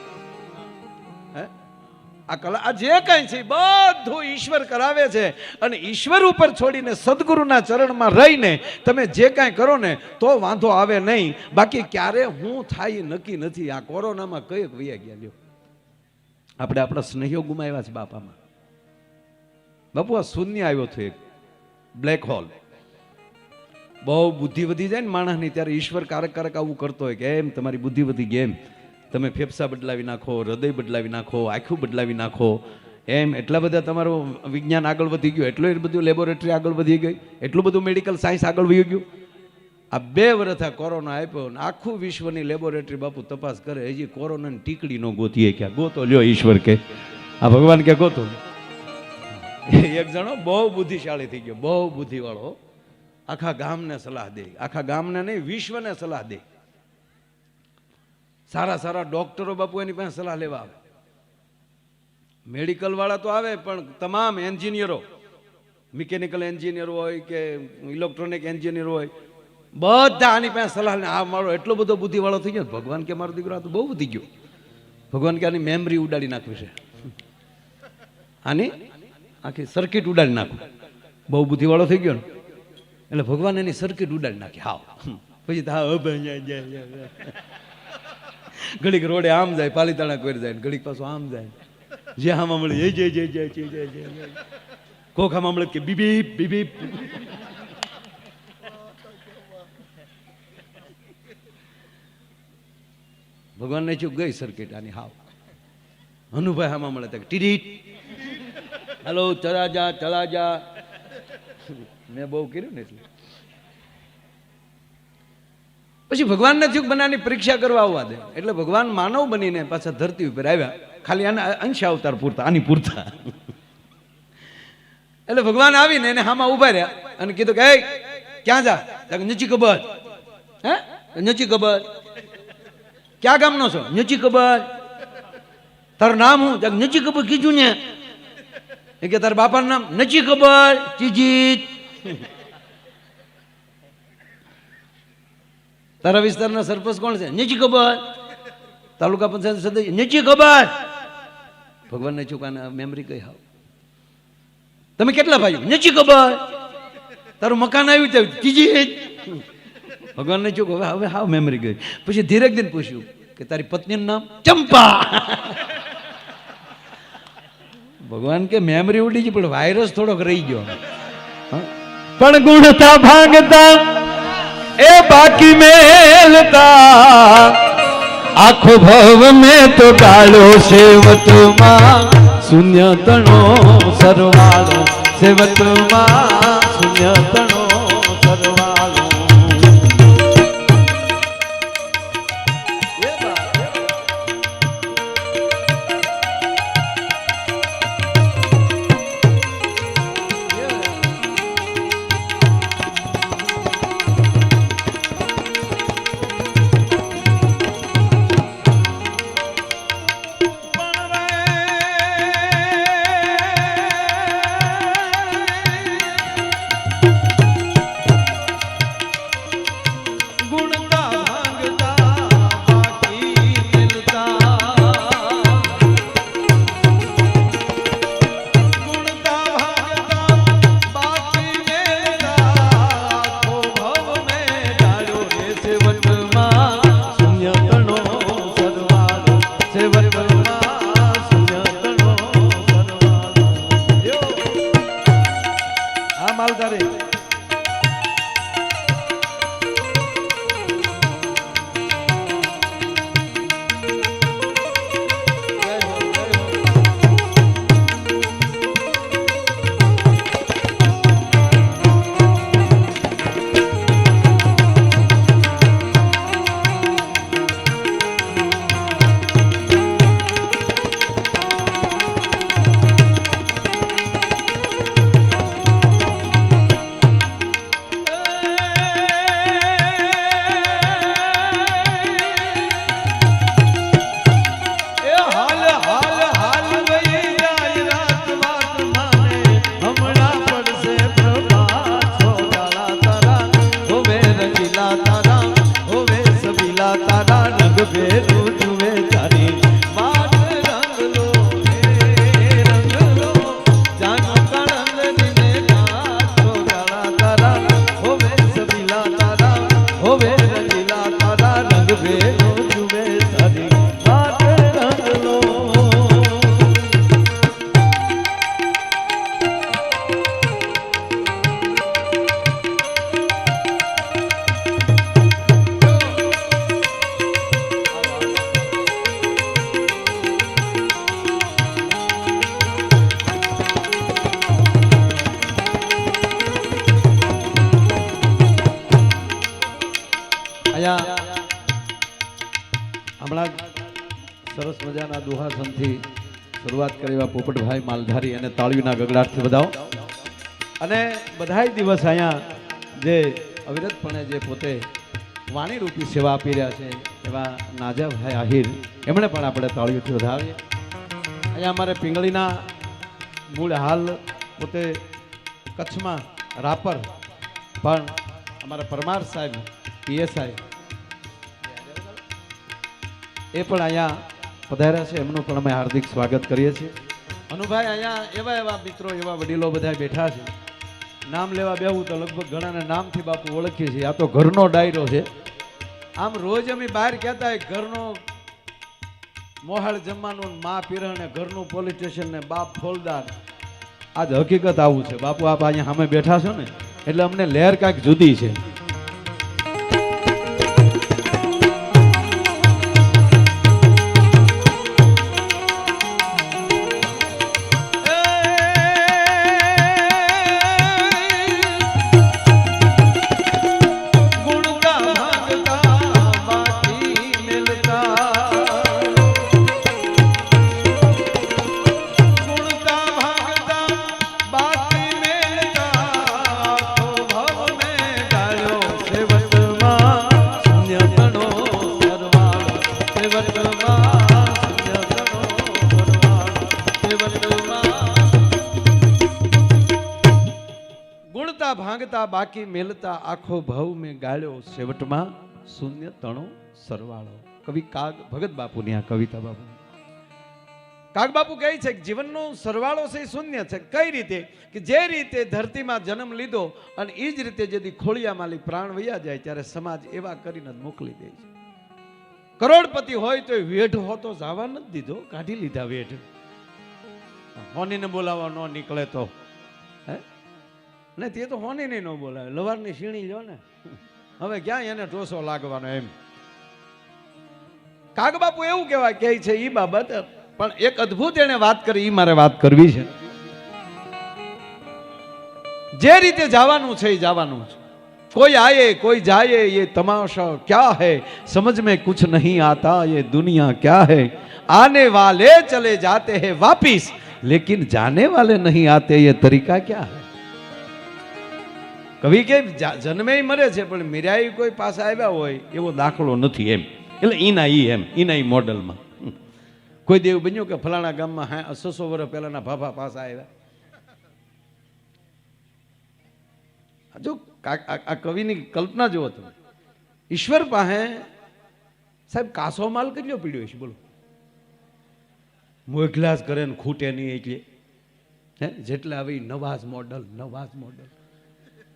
આ કલા, આ જે કઈ છે બધું ઈશ્વર કરાવે છે. અને ઈશ્વર ઉપર છોડીને સદગુરુના ચરણમાં રહીને તમે જે કાંઈ કરો ને તો વાંધો આવે નહીં. બાકી ક્યારે હું થાય એ નક્કી નથી. આ કોરોનામાં કઈ વૈયા ગયા લ્યો. આપણે આપણા સ્નેહીઓ ગુમાવ્યા છે બાપામાં. બાપુ આ શૂન્ય આવ્યો હતો, એક બ્લેક હોલ. બહુ બુદ્ધિ વધી જાય ને માણસની, ત્યારે ઈશ્વર કારક કારક આવું કરતો હોય કે એમ તમારી બુદ્ધિ વધી ગઈ, એમ તમે ફેફસા બદલાવી નાખો, હૃદય બદલાવી નાખો, આંખું બદલાવી નાખો, એમ એટલા બધા તમારું વિજ્ઞાન આગળ વધી ગયું, એટલું એ બધું લેબોરેટરી આગળ વધી ગઈ, એટલું બધું મેડિકલ સાયન્સ આગળ વધી ગયું. આ 2 વર્ષ આ કોરોના આપ્યો ને આખું વિશ્વની લેબોરેટરી બાપુ તપાસ કરે, હજી કોરોનાની ટીકડી નો ગોતીએ. ક્યાં ગોતો લ્યો ઈશ્વર કે આ ભગવાન કે ગોતો. એક જણો બહુ બુદ્ધિશાળી થઈ ગયો, બહુ બુદ્ધિવાળો, આખા ગામને સલાહ દે, આખા ગામને નહીં વિશ્વને સલાહ દે. સારા સારા ડોક્ટરો બાપુ એની પાસે સલાહ લેવા આવે. મેડિકલ વાળા તો આવે, પણ તમામ એન્જિનિયરો, મિકેનિકલ એન્જિનિયર હોય કે ઇલેક્ટ્રોનિક એન્જિનિયર હોય, બધા આની પાસે સલાહ લે. આ મારો એટલો બધો બુદ્ધિવાળો થઈ ગયો. ભગવાન કે મારો દીકરો આ તો બહુ વધી ગયો. ભગવાન કે આની મેમરી ઉડાડી નાખવી છે, આની આખી સર્કિટ ઉડાડી નાખું. બહુ બુદ્ધિવાળો થઈ ગયો ને એટલે ભગવાન એની સર્કિટ ઉડાડી નાખી. હાવ પછી ઘડીક રોડે આમ જાય, પાલીતાણા કોઈ જાય, ઘડીક પાછું આમ જાય, જે આમાં મળે જય જય જય જય જય જય જય, કોખામાં મળે કે બીબીપ બીબીપ. ભગવાન ને ચૂક ગઈ સર્કિટ આની હાવ. હનુભાઈ આમાં મળે તો ટીડીટ, હેલો ચલા જા ચલા જા. મેં બહુ કર્યું ને એટલે પછી ભગવાનને થયું બનાવની પરીક્ષા કરવા આવવા દે. એટલે ભગવાન માનવ બનીને પાછા ધરતી ઉપર આવ્યા, ખાલી આના અંશ અવતાર પૂરતા, આની પૂરતા. એટલે ભગવાન આવીને એને હામાં ઉભા રહ્યા અને કીધું કે ક્યાં જા? નથી ખબર. હે નથી ખબર? ક્યાં ગામનો છો? નથી ખબર. તારું નામ હું? નથી ખબર. કીધું ને એ કે તારા બાપાનું નામ? નથી ખબર. ચીજીત. તારા વિસ્તારના સરપંચ કોણ છે? નથી ખબર. તાલુકા પંચાયત સદસ્ય? નથી ખબર. ભગવાનને ચૂકાના મેમરી કઈ હાવ. તમે કેટલા ભાઈઓ? નથી ખબર. તારું મકાન આવ્યું ત્યાં? ત્રીજી. ભગવાનને ચૂક હવે હવે હાવ મેમરી ગઈ. પછી ધીરે દિન પૂછ્યું કે તારી પત્નીનું નામ? ચંપા. ભગવાન કે મેમરી ઉડી ગઈ પણ વાયરસ થોડોક રહી ગયો. પણ ગુણતા ભાંગતા એ બાકી મેલતા, આખો ભવ મેં તો ડાળો સેવતમાં, શૂન્ય તણો સરવાળો સેવતમાં, શૂન્ય તણો સરવાળો. રંગ ભેરું જુએ તારી વાત રંગલો હે રંગલો જાનો કણંદને નાચો ગાળા તારા હોવે સબીલા તારા હોવે રંગીલા તારા રંગ ભેરું જુએ તારી વાત રંગલો. અહીંયા હમણાં સરસ મજાના દુહાસનથી શરૂઆત કરી એવા પોપટભાઈ માલધારી અને તાળીઓના ગગડાટથી વધાવો. અને બધાય દિવસ અહીંયા જે અવિરતપણે જે પોતે વાણીરૂપી સેવા આપી રહ્યા છે એવા નાજાભાઈ આહિર એમણે પણ આપણે તાળીઓથી વધાવીએ. અહીંયા અમારે પિંગળીના મૂળ હાલ પોતે કચ્છમાં રાપર પણ અમારા પરમાર સાહેબ પીએસઆઈ એ પણ અહીંયા પધાર્યા છે, એમનું પણ અમે હાર્દિક સ્વાગત કરીએ છીએ. અનુભાઈ અહીંયા એવા એવા મિત્રો એવા વડીલો બધા બેઠા છે, નામ લેવા બેહું તો લગભગ ઘણાને નામથી બાપુ ઓળખીએ છીએ. આ તો ઘરનો ડાયરો છે. આમ રોજ અમે બહાર કહેતા હોય ઘરનો મોહાળ જમવાનું મા પીરણ ઘરનું પોલીસ સ્ટેશન ને બાપ ફોલદાર. આજ હકીકત આવું છે બાપુ. આપ અહીંયા સામે બેઠા છો ને એટલે અમને લહેર કાંઈક જુદી છે. ભાંગતા બાકી મેલતા આખો ભવ મેં ગાળ્યો સેવટમાં શૂન્ય તણો સરવાળો. કવિ કાગ ભગત બાપુની આ કવિતા બાપુ. કાગ બાપુ કહે છે કે જીવનનો સરવાળો છે શૂન્ય છે. કઈ રીતે કે જે રીતે ધરતીમાં જન્મ લીધો અને એ જ રીતે જેથી ખોળિયામાં પ્રાણ વયા જાય ત્યારે સમાજ એવા કરીને જ મોકલી દે છે. કરોડપતિ હોય તો વેઢ હોતો જવા નથી દીધો, કાઢી લીધા વેઢ. હોનીને બોલાવવા ન નીકળે તો હે ને તે તો હોની નહીં ન બોલાવે. લવારની સીણી લ્યો ને, હવે ક્યાં એને ટોસો લાગવાનો એમ. કાગ બાપુ એવું કહેવાય કે છે એ બાબત, પણ એક અદ્ભુત એને વાત કરી, એ મારે વાત કરવી છે. જે રીતે જવાનું છે એ જવાનું છે. कोई आए कोई जाए ये तमाशा क्या है, समझ में कुछ नहीं आता ये दुनिया क्या है. आने वाले चले जाते हैं वापिस लेकिन जाने वाले नहीं आते ये तरीका क्या है. કવિ કે જન્મે મરે છે પણ મીરાઈ કોઈ પાસે આવ્યા હોય એવો દાખલો નથી એમ. એટલે ઈના ઈ એમ ઈના ઈ મોડલમાં કોઈ દેવ બન્યું કે ફલાણા ગામમાં 600 વર્ષ પહેલાના ભાભા પાસે આવ્યા. જો આ કવિની કલ્પના જુઓ તમે. ઈશ્વર પાસે સાહેબ કાસો માલ કેટલો પીડ્યો છે બોલો. મોકલાસ કરે ને ખૂટે નહીં એટલે હે જેટલા આવી નવાઝ મોડલ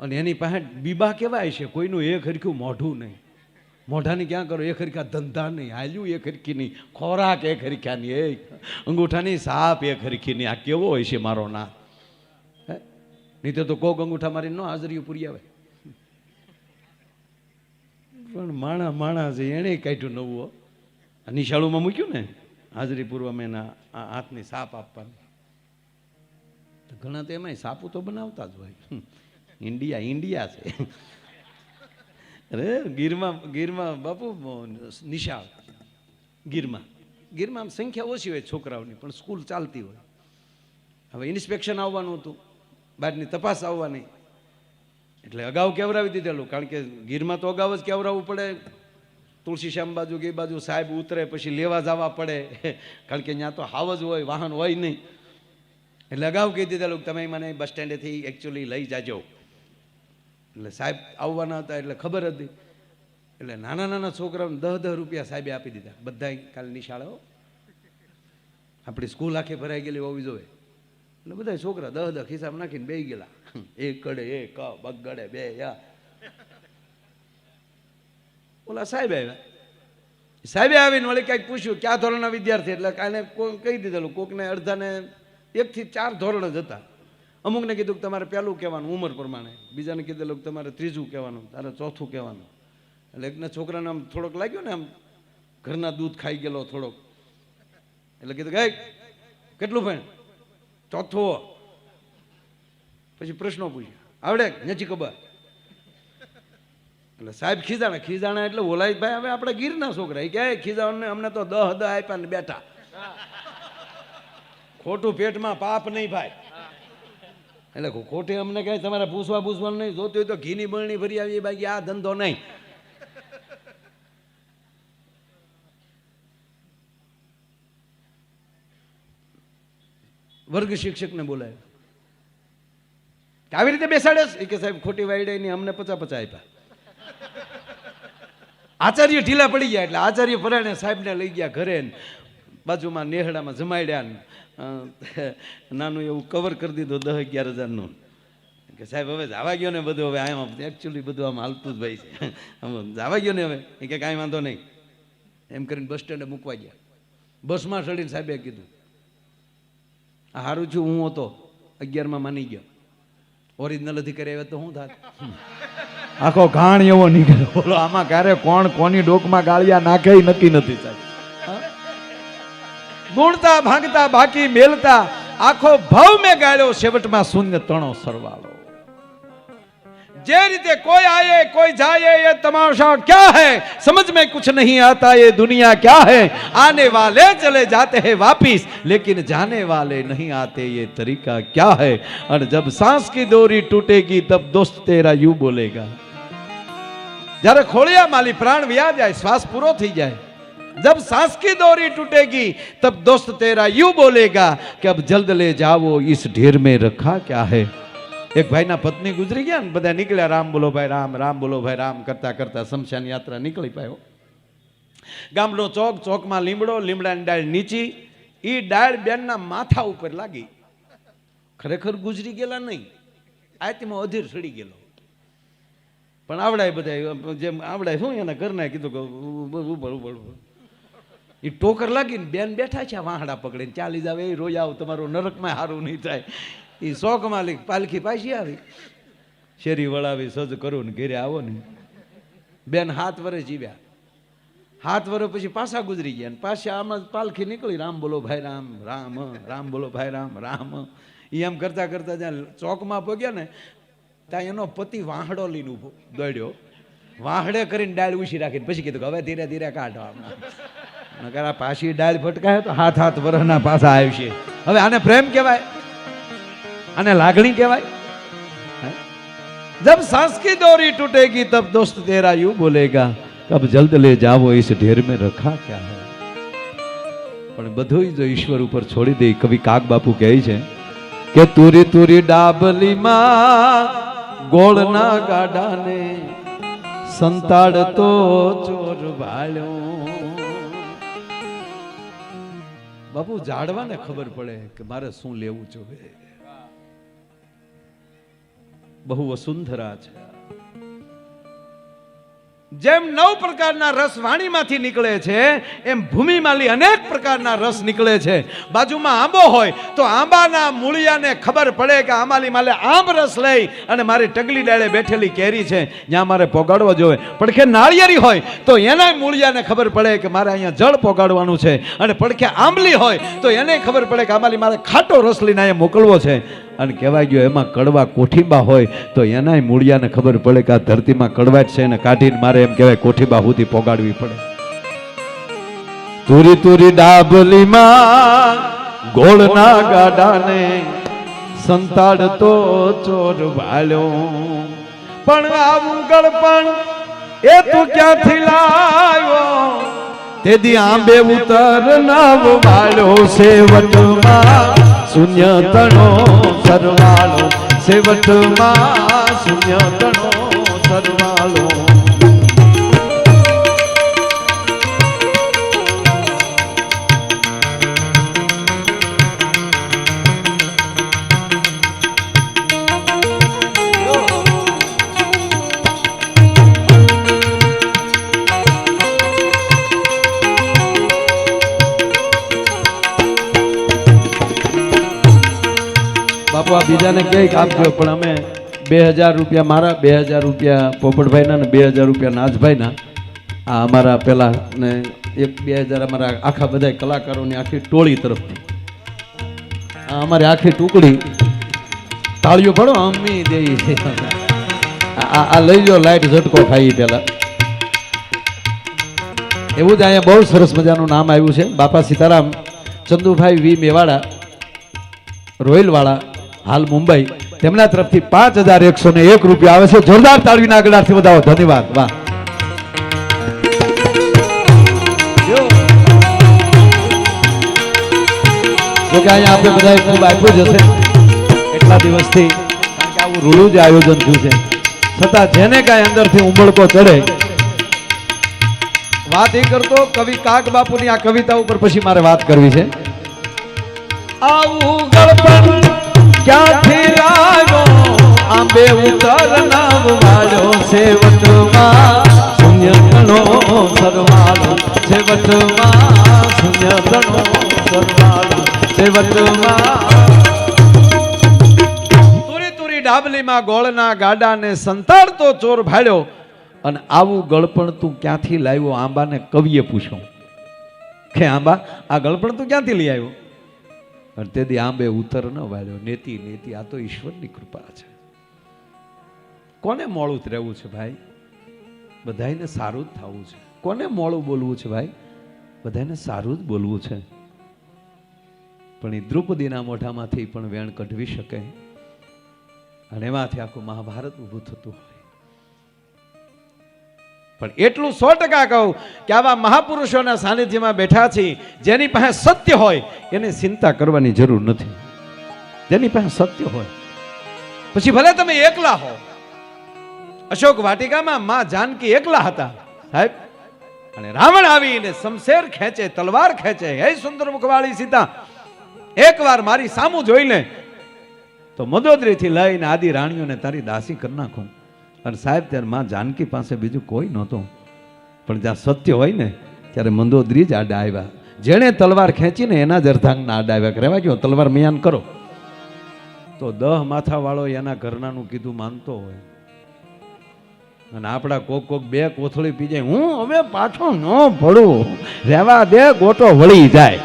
અને એની પાસે બીબા કેવાય છે કોઈનું એક હરખું મોઢું નહીં. મોઢાની ક્યાં કરો એક હરખા ધંધા નહીં, હાલ્યું એક હરખી નહીં, ખોરાક એક હરખ્યા નહીં, અંગૂઠાની સાપ એક હરખી નહીં. આ કેવો હોય છે મારો નાથ. હે નહીં તો કોક અંગૂઠા મારી ન હાજરીઓ પૂરી આવે. પણ માણા છે એને કાઢ્યું નવું નિશાળુમાં મૂક્યું ને હાજરી પૂર્વમાં એના હાથની સાપ આપવાની. ઘણા તો એમાંય સાપુ તો બનાવતા જ હોય. ઇન્ડિયા છે. અરે ગીરમાં બાપુ નિશાળ ગીરમાં સંખ્યા ઓછી હોય છોકરાઓની પણ સ્કૂલ ચાલતી હોય. હવે ઇન્સ્પેક્શન આવવાનું હતું, બહારની તપાસ આવવાની, એટલે અગાઉ કેવરાવી દીધેલું. કારણ કે ગીરમાં તો અગાઉ જ કેવરાવવું પડે. તુલસીશ્યામ બાજુ કે બાજુ સાહેબ ઉતરે પછી લેવા જવા પડે, કારણ કે ત્યાં તો હાવ જ હોય, વાહન હોય નહીં. એટલે અગાઉ કહી દીધેલું તમે મને બસ સ્ટેન્ડેથી એકચ્યુઅલી લઈ જાજો. એટલે સાહેબ આવવાના હતા એટલે ખબર હતી. એટલે નાના નાના છોકરાઓને 10 રૂપિયા સાહેબે આપી દીધા, બધા કાલની શાળાઓ આપણી સ્કૂલ આખી ભરાઈ ગયેલી હોવી જોઈએ, એટલે બધા છોકરા 10 ખિસ્સામાં નાખીને બેસી ગયેલા, એક કડે એક બગડે બે યા. ઓલા સાહેબ આવ્યા, સાહેબે આવીને વળી કંઈક પૂછ્યું ક્યાં ધોરણના વિદ્યાર્થી, એટલે કાલે કહી દીધેલું, કોકને અડધાને 1 થી 4 ધોરણ જ હતા. અમુકને કીધું કે તમારે પહેલું કહેવાનું ઉંમર પ્રમાણે, બીજાને કીધેલું કે તમારે 3જું કહેવાનું, તારે 4થું કહેવાનું. એટલે એકના છોકરાને આમ થોડોક લાગ્યો ને આમ ઘરના દૂધ ખાઈ ગયેલો થોડોક, એટલે કીધું કે કેટલું ભણ? 4થું. પછી પ્રશ્નો પૂછ્યા, આવડે નથી ખબર? એટલે સાહેબ ખીજાણા એટલે ઓલાય ભાઈ હવે આપણે ગીરના છોકરા, એ ક્યાંય ખીજાવાને અમને તો 10 આપ્યા ને બેઠા. ખોટું પેટમાં પાપ નહીં ભાઈ, એટલે ખોટે અમને કઈ તમારે પૂછવાનું નહીં, જોતું હોય તો ઘીની બરણી ભરી આવી, બાકી આ ધંધો નહીં. વર્ગ શિક્ષકને બોલાય, આવી રીતે બેસાડે કે સાહેબ ખોટી વાયડે નહીં, અમને 50 આપ્યા. આચાર્ય ઢીલા પડી ગયા, એટલે આચાર્ય પરાણે સાહેબને લઈ ગયા ઘરે, બાજુમાં નેહડામાં જમાડ્યા, નાનું એવું કવર કરી દીધું 10-11 હજારનું, કે સાહેબ હવે જવા ગયો ને બધું, હવે આમ એકચ્યુઅલી બધું આમ હાલતું જ ભાઈ છે, જવા ગયો ને હવે, એ કે કાંઈ વાંધો નહીં એમ કરીને બસ સ્ટેન્ડે મૂકવા ગયા. બસમાં ચડીને સાહેબે કીધું આ સારું છું, હું હતો 11માં માની ગયો, ઓરિજિનલ અધિકારી આવ્યા તો શું થાત? આખો ઘાણ એવો નીકળ્યો. બોલો આમાં ક્યારે કોણ કોની ડોકમાં ગાળિયા નાખે ઈ નક્કી નથી સાહેબ. ગુણતા ભાંગતા બાકી મેલતા આખો ભાવ મેં ગાળ્યો, છેવટમાં શૂન્ય તણો સરવાળો. જે રીતે કોઈ આયે કોઈ જાયે ये तमाशा क्या है, समझ में कुछ नहीं आता ये दुनिया क्या है, आने वाले चले जाते हैं वापिस लेकिन जाने वाले नहीं आते ये तरीका क्या है, और जब सांस की डोरी टूटेगी तब दोस्त तेरा यूं बोलेगा. જ્યારે ખોળિયા માલી પ્રાણ વ્યા જાય, શ્વાસ પૂરો થઈ જાય, जब सांस की डोरी टूटेगी तब दोस्त तेरा यूं बोलेगा कि अब जल्द ले जाओ इस ढेर में रखा क्या है. एक भाई ना पत्नी गुजरी गया ने બધા નીકળ્યા, રામ બોલો ભાઈ રામ, રામ બોલો ભાઈ રામ કરતા કરતા શમશાન યાત્રા નીકળી પાયો. ગામનો ચોક, ચોકમાં લીમડો, લીમડાની ડાળ નીચી, એ ડાળ બેનના માથા ઉપર લાગી. ખરેખર ગુજરી ગયેલા નહીં, આત્મા અધીર સડી ગયેલો. પણ આવડાય બધા જેમ આવડાય શું એના ઘરના કીધું કે ઉપર એ ટોકર લાગીને બેન બેઠા છે વાહડા પકડીને, ચાલી જાવ એ રોજ આવ, તમારું નરકમાં સારું નહીં થાય. એ શોખ માલિક પાલખી પાછી આવી, શેરી વળાવી સજ કરું ને ઘેરે આવો ને. બેન 7 વર્ષ જીવ્યા, 7 વર્ષ પછી પાછા ગુજરી ગયા, ને પાછા આમાં પાલખી નીકળી, રામ બોલો ભાઈ રામ, રામ રામ બોલો ભાઈ રામ, રામ. એ એમ કરતા કરતા જ્યાં ચોકમાં પગ્યા ને ત્યાં એનો પતિ વાહડો લઈને ઉભો દોડ્યો, વાહડે કરીને ડાળ ઉછી રાખીને પછી કીધું કે હવે ધીરે ધીરે કાઢો. નકર આ પાછી ડાળ ફટકાય તો 7 વર્ષના પાછા આવશે. હવે આને પ્રેમ કહેવાય, આને લાગણી કહેવાય? जब सांस की डोरी टूटेगी तब दोस्त तेरा यूं बोलेगा कब जल्द ले जाओ इस ढेर में रखा क्या है. પણ બધું જો ઈશ્વર ઉપર છોડી દે. કવિ કાગ બાપુ કહે છે કે તુરી તુરી ડાબલીમાં ગોળના ગાડાને સંતાડતો ચોર વાળ્યો. બાપુ ઝાડવાને ખબર પડે કે મારે શું લેવું જોઈએ. બહુ વસુંધરા છે. જેમ 9 પ્રકારના રસ વાણીમાંથી નીકળે છે, એમ ભૂમિમાંથી અનેક પ્રકારના રસ નીકળે છે. બાજુમાં આંબો હોય તો આંબાના મૂળિયાને ખબર પડે કે આંબાલી માલે આંબ રસ લઈ અને મારી ટગલી ડાળે બેઠેલી કેરી છે, જ્યાં મારે પોગાડવો જોઈએ. પડખે નાળિયેરી હોય તો એના મૂળિયાને ખબર પડે કે મારે અહીંયા જળ પોગાડવાનું છે, અને પડખે આંબલી હોય તો એને ખબર પડે કે આંબાલી મારે ખાટો રસ લઈને અહીંયા મોકલવો છે. અને કહેવાય ગયો એમાં કડવા કોઠીબા હોય તો એનાય મૂળિયાને ખબર પડે કે આ ધરતીમાં કડવાટ છે, એને કાઢીને મારે એમ કહેવાય કોઠીબા સુધી પોગાડવી પડે. તુરી તુરી ડાબલીમાં ગોળના ગાડાને સંતાડતો ચોર વાળ્યો. પણ આવું ગળપણ એ તું ક્યાંથી લાવ્યો, તેદી આંબે ઉતર નવ વાળ્યો. સેવટમાં શૂન્ય તણો સરવાળો, સેવટમાં શૂન્ય તણો સરવાળો. બાપુ આ બીજાને ક્યાંક આપજો, પણ અમે 2000 રૂપિયા મારા, 2000 રૂપિયા પોપટભાઈના ને 2000 રૂપિયા નાથભાઈના, આ અમારા પેલા ને 2000 અમારા આખા બધા કલાકારોની આખી ટોળી તરફથી, આ અમારી આખી ટુકડી, તાળીઓ પડો અમ્મી દેવી છે. આ લઈ લો, લાઈટ ઝટકો ખાઈ પેલા. એવું જ અહીંયા બહુ સરસ મજાનું નામ આવ્યું છે, બાપા સીતારામ ચંદુભાઈ વી મેવાડા રોયલવાળા, હાલ મુંબઈ, તેમના તરફથી 5101 રૂપિયા આવે છે. જોરદાર તાળીના ગળાથી વધાવો. ધન્યવાદ. વાહ. જો કે અહીંયા આપણે બધાએ ખૂબ આપ્યું જ હશે એટલા દિવસથી, કારણ કે આવું રૂડું જ આયોજન થયું છે, છતાં જેને કાંઈ અંદરથી ઉંબળકો ચડે. વાત એ કરતો કવિ કાક બાપુની આ કવિતા ઉપર પછી મારે વાત કરવી છે. આવું ગળપણ ક્યાંથી લાગ્યો, આંબે ઉતર નામ વાળ્યો છે વટમાં શૂન્ય ઘણો સરવાળો છે વટમાં શૂન્ય ઘણો સરવાળો છે વટમાં. તુરી તુરી ડાબલીમાં ગોળના ગાડાને સંતાડતો ચોર ભાડ્યો, અને આવું ગળપણ તું ક્યાંથી લાવ્યો? આંબાને કવિએ પૂછ્યું કે આંબા આ ગળપણ તું ક્યાંથી લઈ આવ્યો? અને તેથી આંબે ઉતર ન વાળ્યો. નેતિ નેતિ, આ તો ઈશ્વરની કૃપા છે. કોને મોડું જ રહેવું છે ભાઈ? બધાને સારું જ થવું છે. કોને મોડું બોલવું છે ભાઈ? બધાને સારું જ બોલવું છે. પણ એ દ્રૌપદીના મોઢામાંથી પણ વેણ કઢવી શકે, અને એમાંથી આખું મહાભારત ઊભું થતું હોય. પણ એટલું 100% કહું કે આવા મહાપુરુષોના સાનિધ્યમાં બેઠા છીએ, જેની પાસે સત્ય હોય એને ચિંતા કરવાની જરૂર નથી. જેની પાસે સત્ય હોય, પછી ભલે તમે એકલા હો. અશોક વાટિકામાં માં જાનકી એકલા હતા સાહેબ, અને રાવણ આવીને શમશેર ખેંચે, તલવાર ખેંચે, હે સુંદર મુખવાળી સીતા, એકવાર મારી સામું જોઈ લે તો મંદોદરીથી લઈને આદિ રાણીઓને તારી દાસી કરી નાખું. અને સાહેબ ત્યારે માં જાનકી પાસે બીજું કોઈ નહોતું, પણ જ્યાં સત્ય હોય ને ત્યારે મંદોદરી જ આડા આવ્યા. જેણે તલવાર ખેંચીને એના જ અર્ધાંગના આડા આવ્યા. રહેવા ગયો તલવાર મિયાન કરો તો 10 માથા વાળો એના ઘરનાનું કીધું માનતો હોય, અને આપણા કોક 2 કોથળી પી જાય, હું હવે પાછો ન પડું, રહેવા દે, ગોટો વળી જાય.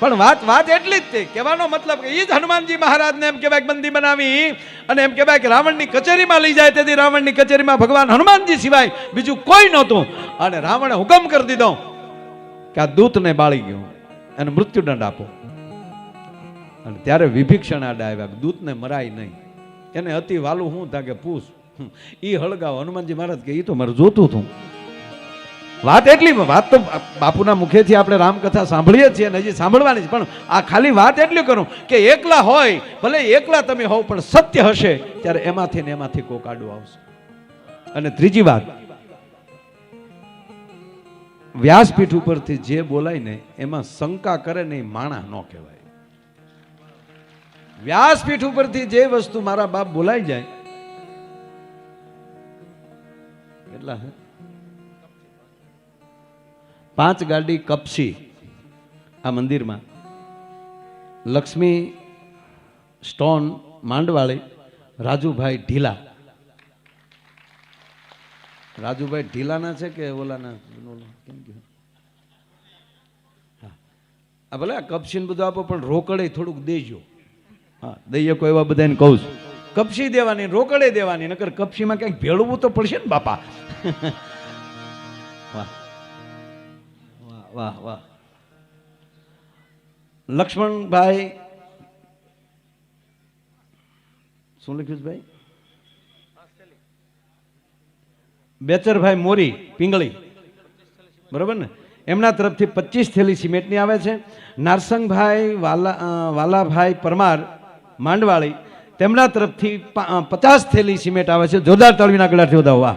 પણ વાત એટલી જ છે. કહેવાનો મતલબ કે એ જ હનુમાનજી મહારાજને એમ કહેવાય બંદી બનાવી અને એમ કહેવાય કે રાવણની કચેરીમાં લઈ જાય. તેથી રાવણની કચેરીમાં ભગવાન હનુમાનજી સિવાય બીજું કોઈ નહોતું, અને રાવણે હુકમ કરી દીધો કે આ દૂતને બાળી ગયો અને મૃત્યુદંડ આપો. અને ત્યારે વિભીક્ષણ આડા આવ્યા, દૂતને મરાય નહીં, એને અતિ વાલું હું તા કે પૂછ ઈ હળગાવ. હનુમાનજી મહારાજ કે ઈ તો મારે જોતું હતું. વાત એટલી, વાત તો બાપુના મુખેથી આપણે રામકથા સાંભળીએ છીએ અને હજી સાંભળવાની છે, પણ આ ખાલી વાત એટલી કરું કે એકલા હોય, ભલે એકલા તમે હોવ, પણ સત્ય હશે ત્યારે એમાંથી ને એમાંથી કોક આડું આવશે. અને ત્રીજી વાત, વ્યાસપીઠ ઉપરથી જે બોલાય ને એમાં શંકા કરે ને માણા ન કહેવાય. વ્યાસપીઠ ઉપરથી જે વસ્તુ મારા બાપ બોલાઈ જાય એટલા 5 ગાડી કપસી આ મંદિરમાં, લક્ષ્મી સ્ટોન માંડવાળી, રાજુભાઈ ઢીલા. રાજુભાઈ ઢીલાના છે કે ઓલાના? હા ભલે આ કપસી બધું આપો, પણ રોકડે થોડુંક દેજો. હા દઈએ કોઈ એવા બધાને કહું છું, કપસી દેવાની, રોકડે દેવાની, નકર કપસીમાં ક્યાંક ભેળવવું તો પડશે ને બાપા. વાહ વાહ વાહ. લક્ષ્મણભાઈ શું લખ્યું છે ભાઈ? બેચરભાઈ મોરી પિંગળી, બરોબર ને? એમના તરફથી 25 થેલી સિમેન્ટની આવે છે. નારસંગભાઈ વાલાભાઈ પરમાર માંડવાળી, તેમના તરફથી 50 થેલી સિમેન્ટ આવે છે. જોરદાર તાળીના ગળાથી વધાવો. વાહ.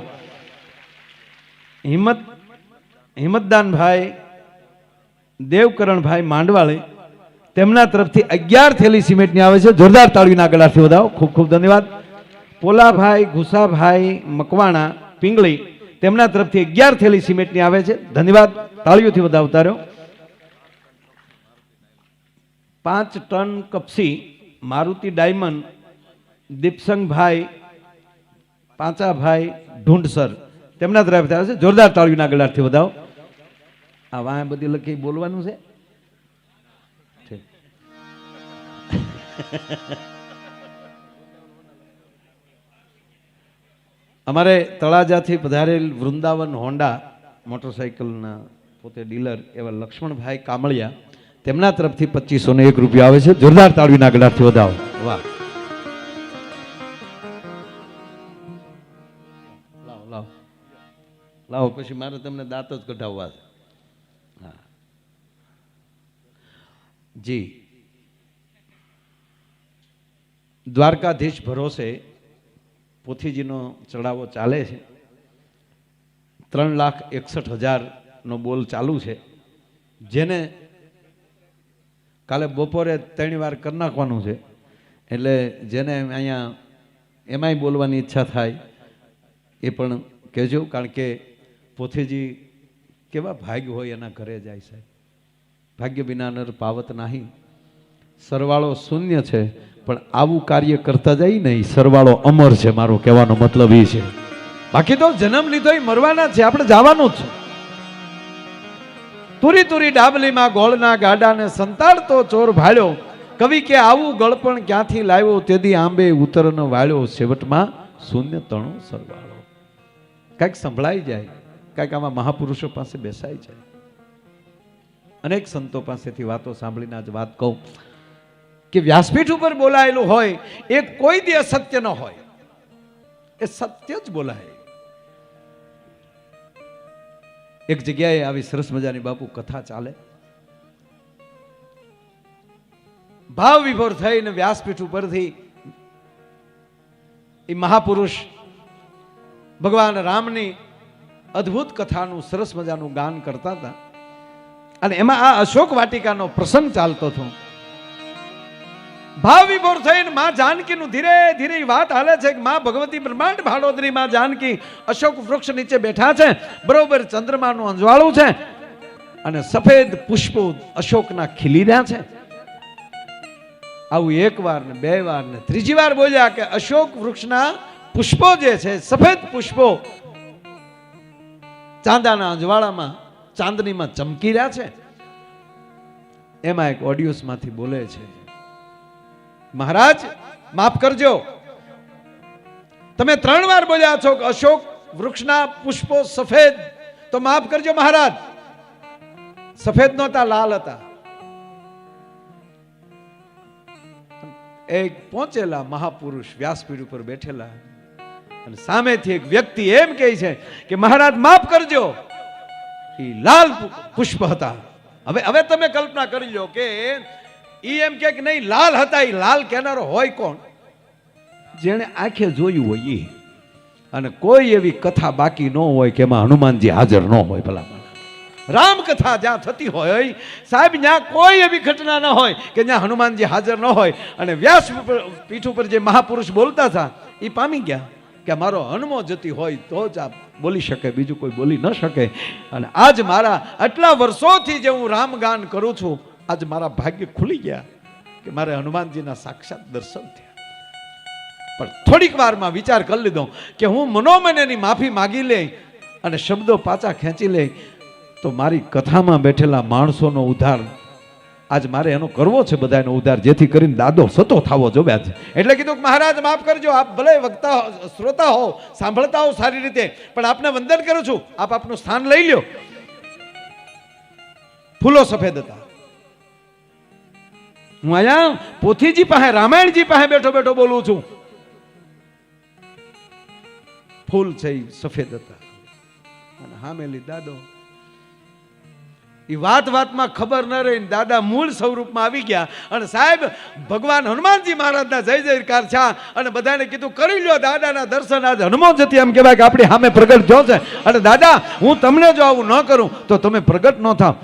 હિંમતદાનભાઈ દેવકરણભાઈ માંડવાળી, તેમના તરફથી 11 થેલી સિમેન્ટની આવે છે. જોરદાર તાળીના ગળાથી વધાવો. ખૂબ ખૂબ ધન્યવાદ. પોલાભાઈ ઘુસાભાઈ મકવાણા પિંગળી, તેમના તરફથી 11 થેલી સિમેન્ટની આવે છે. ધન્યવાદ. તાળીઓથી વધાવતા રહ્યો. 5 ટન કપસી મારુતિ ડાયમંડ દીપસંગભાઈ પાંચાભાઈ ઢૂંઢસર તેમના તરફથી આવે છે. જોરદાર તાળીના ગળાથી વધાવો. આ વાહ બધી લખી બોલવાનું છે. ઠીક. અમારે તળાજાથી પધારેલ વૃંદાવન હોન્ડા મોટરસાઇકલના પોતે ડીલર એવા લક્ષ્મણભાઈ કામળિયા તેમના તરફથી 2501 રૂપિયા આવે છે. જોરદાર તાળીના ગળાથી વધાવો. વાહ. લાવો લાવો લાવો, પછી મારે તમને દાંત જ કઢાવવા છે. હા જી. દ્વારકાધીશ ભરોસે પોથીજીનો ચડાવો ચાલે છે. 3,61,000 બોલ ચાલુ છે. જેને કાલે બપોરે 3 વાર કરી નાખવાનું છે. એટલે જેને અહીંયા એમાંય બોલવાની ઈચ્છા થાય એ પણ કહેજો. કારણ કે પોથીજી કેવા ભાગ્ય હોય એના ઘરે જાય સાહેબ. ભાગ્ય વિના નર પાવત નહીં. સરવાળો શૂન્ય છે પણ આવું કાર્ય કરતા જાય ને એ સરવાળો અમર છે. મારો કહેવાનો મતલબ એ છે. બાકી તો જન્મ લીધો એ મરવાના છે, આપણે જવાનું જ છે. તુરી તુરી ડાબલીમાં ગોળના ગાડાને સંતાડતો ચોર ભાળ્યો. કવિ કે આવું ગળપણ ક્યાંથી લાવ્યો, તેદી આંબે ઉતરનો વાળ્યો. છેવટમાં શૂન્ય તણો સરવાળો. કાંઈક સંભળાઈ જાય, કાંઈક આમાં મહાપુરુષો પાસે બેસાઈ જાય. અનેક સંતો પાસેથી વાતો સાંભળીને આજ વાત કહું કે વ્યાસપીઠ ઉપર બોલાયેલું હોય એ કોઈ દી અસત્ય ન હોય, એ સત્ય જ બોલાય. એક જગ્યાએ આવી સરસ મજાની બાપુ કથા ચાલે. ભાવ વિભોર થઈને વ્યાસપીઠ ઉપરથી એ મહાપુરુષ ભગવાન રામની અદ્ભુત કથાનું સરસ મજાનું ગાન કરતા હતા. અને એમાં આ અશોક વાટિકાનો પ્રસંગ ચાલતો હતો. ભાવ વિભોર થઈને માં જાનકીનું ધીરે ધીરે વાત હાલે છે કે માં ભગવતી બ્રહ્માંડ ભાડોદરી માં જાનકી અશોક વૃક્ષ નીચે બેઠા છે. બરોબર ચંદ્રમાનું અંજવાળું છે અને સફેદ પુષ્પો અશોકના ખીલી રહ્યા છે. આવું 1 વાર ને 2 વાર ને 3જી વાર બોલ્યા કે અશોક વૃક્ષના પુષ્પો જે છે, સફેદ પુષ્પો ચાંદાના અંજવાળામાં ચાંદનીમાં ચમકી રહ્યા છે. એમાં એક ઓડિયન્સ માંથી બોલે છે, મહારાજ માફ કરજો, તમે 3 વાર બોલ્યા છો કે અશોક વૃક્ષના પુષ્પો સફેદ, તો માફ કરજો મહારાજ, સફેદ નહોતા, લાલ હતા. એક પહોંચેલા મહાપુરુષ વ્યાસપીઠ ઉપર બેઠેલા અને સામેથી એક વ્યક્તિ એમ કહે છે કે મહારાજ માફ કરજો, એ લાલ પુષ્પ હતા. હવે તમે કલ્પના કરી લો કે ઈ એમ કે નહીં લાલ હતા. એ લાલ કહેનારો હોય કોણ? જેણે આંખે જોયું હોય એ. અને કોઈ એવી કથા બાકી ન હોય કે એમાં હનુમાનજી હાજર ન હોય. ભલા રામ કથા જ્યાં થતી હોય સાહેબ, ત્યાં કોઈ એવી ઘટના ન હોય કે જ્યાં હનુમાનજી હાજર ન હોય. અને વ્યાસ પીઠ ઉપર જે મહાપુરુષ બોલતા હતા એ પામી ગયા કે મારો હનુમો જતી હોય તો જ આ બોલી શકે, બીજું કોઈ બોલી ન શકે. અને આજ મારા આટલા વર્ષોથી જે હું રામગાન કરું છું, આજ મારા ભાગ્ય ખુલી ગયા કે મારે હનુમાનજીના સાક્ષાત દર્શન થયા. પણ થોડીક વારમાં વિચાર કરી લીધો કે હું મનોમન એની માફી માગી લે અને શબ્દો પાછા ખેંચી લે તો મારી કથામાં બેઠેલા માણસોનો ઉદ્ધાર આજ મારે એનો કરવો છે, બધાનો ઉદ્ધાર, જેથી કરીને દાદો સતો થવો જોવે છે. એટલે કીધું કે મહારાજ માફ કરજો, આપ ભલે વક્તા શ્રોતા હો, સાંભળતા હો સારી રીતે, પણ આપને વંદન કરું છું, આપ આપનું સ્થાન લઈ લ્યો. ફૂલો સફેદ હતા. હું અહીંયા પોથીજી પાસે, રામાયણજી પાસે બેઠો બેઠો બોલું છું. ફૂલ છે સફેદ હતા અને હામેલી દાદો. એ વાતમાં ખબર ન રહી દાદા મૂળ સ્વરૂપમાં આવી ગયા. અને સાહેબ ભગવાન હનુમાનજી મહારાજના જય જયકાર છે. અને બધાને કીધું કરી લ્યો દાદાના દર્શન. આજ હનુમાન જતી એમ કહેવાય કે આપણી સામે પ્રગટ જો છે. અને દાદા હું તમને જો આવું ન કરું તો તમે પ્રગટ ન થાવ.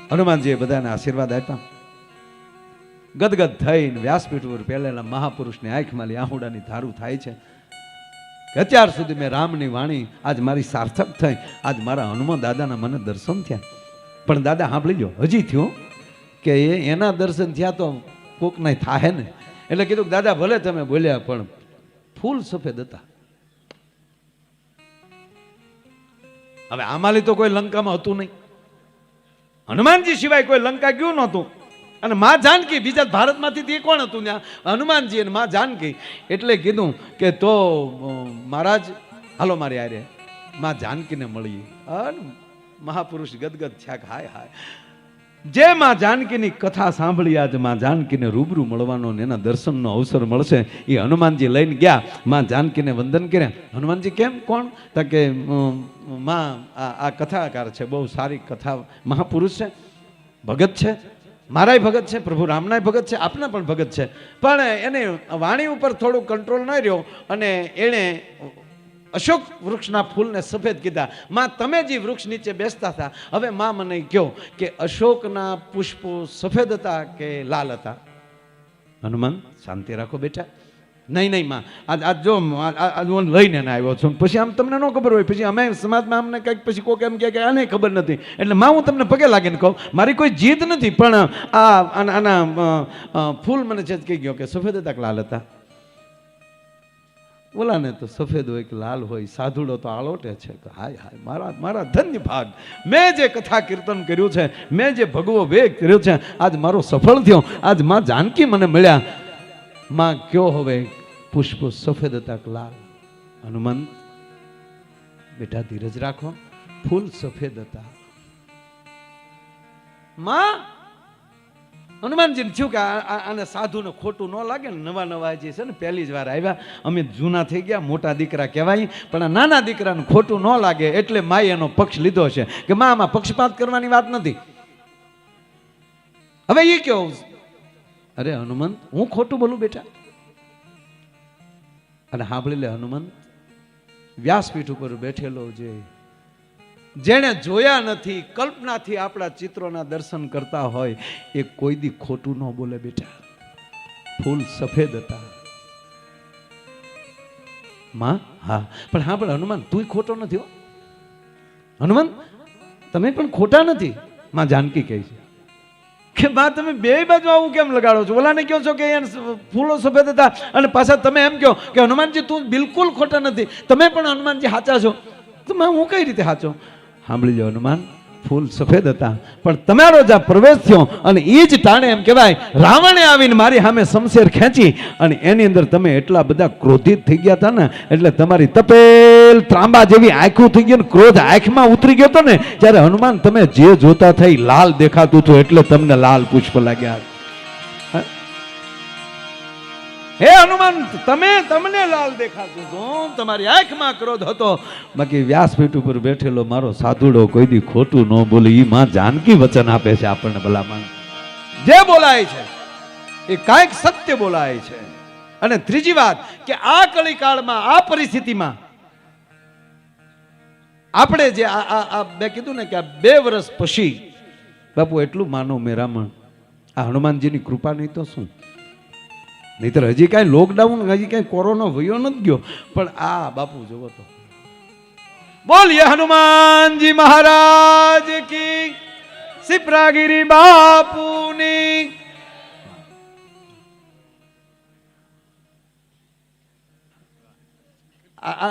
હનુમાનજીએ બધાને આશીર્વાદ આપ્યા. ગદગદ થઈને વ્યાસપીઠ ઉપર પહેલેલા મહાપુરુષની આંખમાં આહુડાની ધારું થાય છે કે અત્યાર સુધી મેં રામની વાણી આજ મારી સાર્થક થઈ. આજ મારા હનુમાન દાદાના મને દર્શન થયા. પણ દાદા સાંભળી લો, હજી થયું કે એના દર્શન થયા તો કોકના થાય ને. એટલે કીધું કે દાદા ભલે તમે બોલ્યા પણ ફૂલ સફેદ હતા. હવે આમાલી તો કોઈ લંકામાં હતું નહીં, હનુમાનજી સિવાય કોઈ લંકા ગયું નહોતું. અને માં જાનકી બીજા ભારતમાંથી તે કોણ હતું ત્યાં? હનુમાનજી અને માં જાનકી. એટલે કીધું કે તો મહારાજ હાલો મારી આરે માં જાનકીને મળી. અને મહાપુરુષ ગદગદ થયા કે હાય હાય, જે માં જાનકીની કથા સાંભળી આજે માં જાનકીને રૂબરૂ મળવાનો ને એના દર્શનનો અવસર મળશે. એ હનુમાનજી લઈને ગયા, માં જાનકીને વંદન કર્યા. હનુમાનજી કેમ કોણ? તો કે માં આ કથાકાર છે, બહુ સારી કથા, મહાપુરુષ છે, ભગત છે, મારાય ભગત છે, પ્રભુ રામનાય ભગત છે, આપના પણ ભગત છે. પણ એને વાણી ઉપર થોડું કંટ્રોલ ન રહ્યો અને એણે અશોક વૃક્ષના ફૂલને સફેદ કીધા. માં તમે જે વૃક્ષ નીચે બેસતા હતા, હવે માં મને કહો કે અશોકના પુષ્પો સફેદ હતા કે લાલ હતા? હનુમાન શાંતિ રાખો બેટા. નહીં નહીં માં, આજ જો હું લઈને આવ્યો છું, પછી આમ તમને ન ખબર હોય, પછી અમે સમાજમાં અમને કંઈક પછી કોઈક એમ કહે કે આને ખબર નથી, એટલે માં હું તમને પગે લાગીને કહું મારી કોઈ જીદ નથી, પણ આના ફૂલ મને છે કહી ગયો કે સફેદ હતા કે લાલ હતા? ઓલાને તો સફેદ હોય કે લાલ હોય, સાધુડો તો આલોટે છે કે હાય હાય મારા ધન્ય ભાગ, મેં જે કથા કીર્તન કર્યું છે, મેં જે ભગવો વેગ કર્યો છે, આજ મારો સફળ થયો. આજ માં જાનકી મને મળ્યા. માં કયો હવે પુષ્પો સફેદ હતા કે લાલ? હનુમાન બેટા ધીરજ રાખો, ફૂલ સફેદ હતા. માં હનુમાનજીને થયું કે આને સાધુને ખોટું ન લાગે ને, નવા નવા જે છે ને પહેલી જ વાર આવ્યા, અમે જૂના થઈ ગયા, મોટા દીકરા કહેવાય, પણ આ નાના દીકરાને ખોટું ન લાગે એટલે માએ એનો પક્ષ લીધો છે કે માં આમાં પક્ષપાત કરવાની વાત નથી. હવે એ કેવું? અરે હનુમંત હું ખોટું બોલું બેટા? અને સાંભળી લે હનુમંત, વ્યાસપીઠ ઉપર બેઠેલો જેણે જોયા નથી, કલ્પનાથી આપણા ચિત્રોના દર્શન કરતા હોય, એ કોઈ દી ખોટું ન બોલે બેટા. ફૂલ સફેદ હતા માં. હા પણ હા, પણ હનુમાન તું ખોટો નથી હો. હનુમાન તમે પણ ખોટા નથી. માં જાનકી કહે છે કે બા તમે બે બાજુ આવું કેમ લગાડો છો? ઓલાને કહો છો કે ફૂલો સફેદ હતા અને પાછા તમે એમ કહો કે હનુમાનજી તું બિલકુલ ખોટા નથી, તમે પણ હનુમાનજી સાચા છો. તો હું કઈ રીતે સાચો? સાંભળી લો હનુમાન, ફૂલ સફેદ હતા પણ તમારો જ્યાં પ્રવેશ થયો અને એ જ ટાણે એમ કહેવાય રાવણે આવીને મારી સામે શમશેર ખેંચી અને એની અંદર તમે એટલા બધા ક્રોધિત થઈ ગયા હતા ને, એટલે તમારી તપેલ ત્રાંબા જેવી આંખું થઈ ગઈ ને ક્રોધ આંખમાં ઉતરી ગયો હતો ને, ત્યારે હનુમાન તમે જે જોતા થઈ લાલ દેખાતું હતું, એટલે તમને લાલ પુષ્પ લાગ્યા. હે હનુમાન તમને લાલ દેખાતું હતું, તમારી આંખમાં ક્રોધ હતો. બાકી વ્યાસપીઠ ઉપર બેઠેલો મારો સાધુડો કોઈ દી ખોટું ન બોલે. ઈ માં જાનકી વચન આપે છે આપણને. ભલામણ જે બોલાય છે એ કાંઈક સત્ય બોલાય છે. અને ત્રીજી વાત કે આ કળીકાળમાં આ પરિસ્થિતિમાં આપણે જે મેં કીધું ને કે આ 2 વર્ષ પછી બાપુ એટલું માનો મેરામણ, આ હનુમાનજીની કૃપા નહીં તો શું? નહીતર હજી કાંઈ લોકડાઉન, હજી કાંઈ કોરોના વયો નથી ગયો, પણ આ બાપુ જોવો તો. બોલીએ હનુમાનજી મહારાજ કી, સિપ્રાગીરી બાપુની.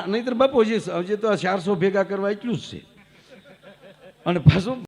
નહીતર બાપુ હજી તો 400 ભેગા કરવા એટલું જ છે. અને પાછું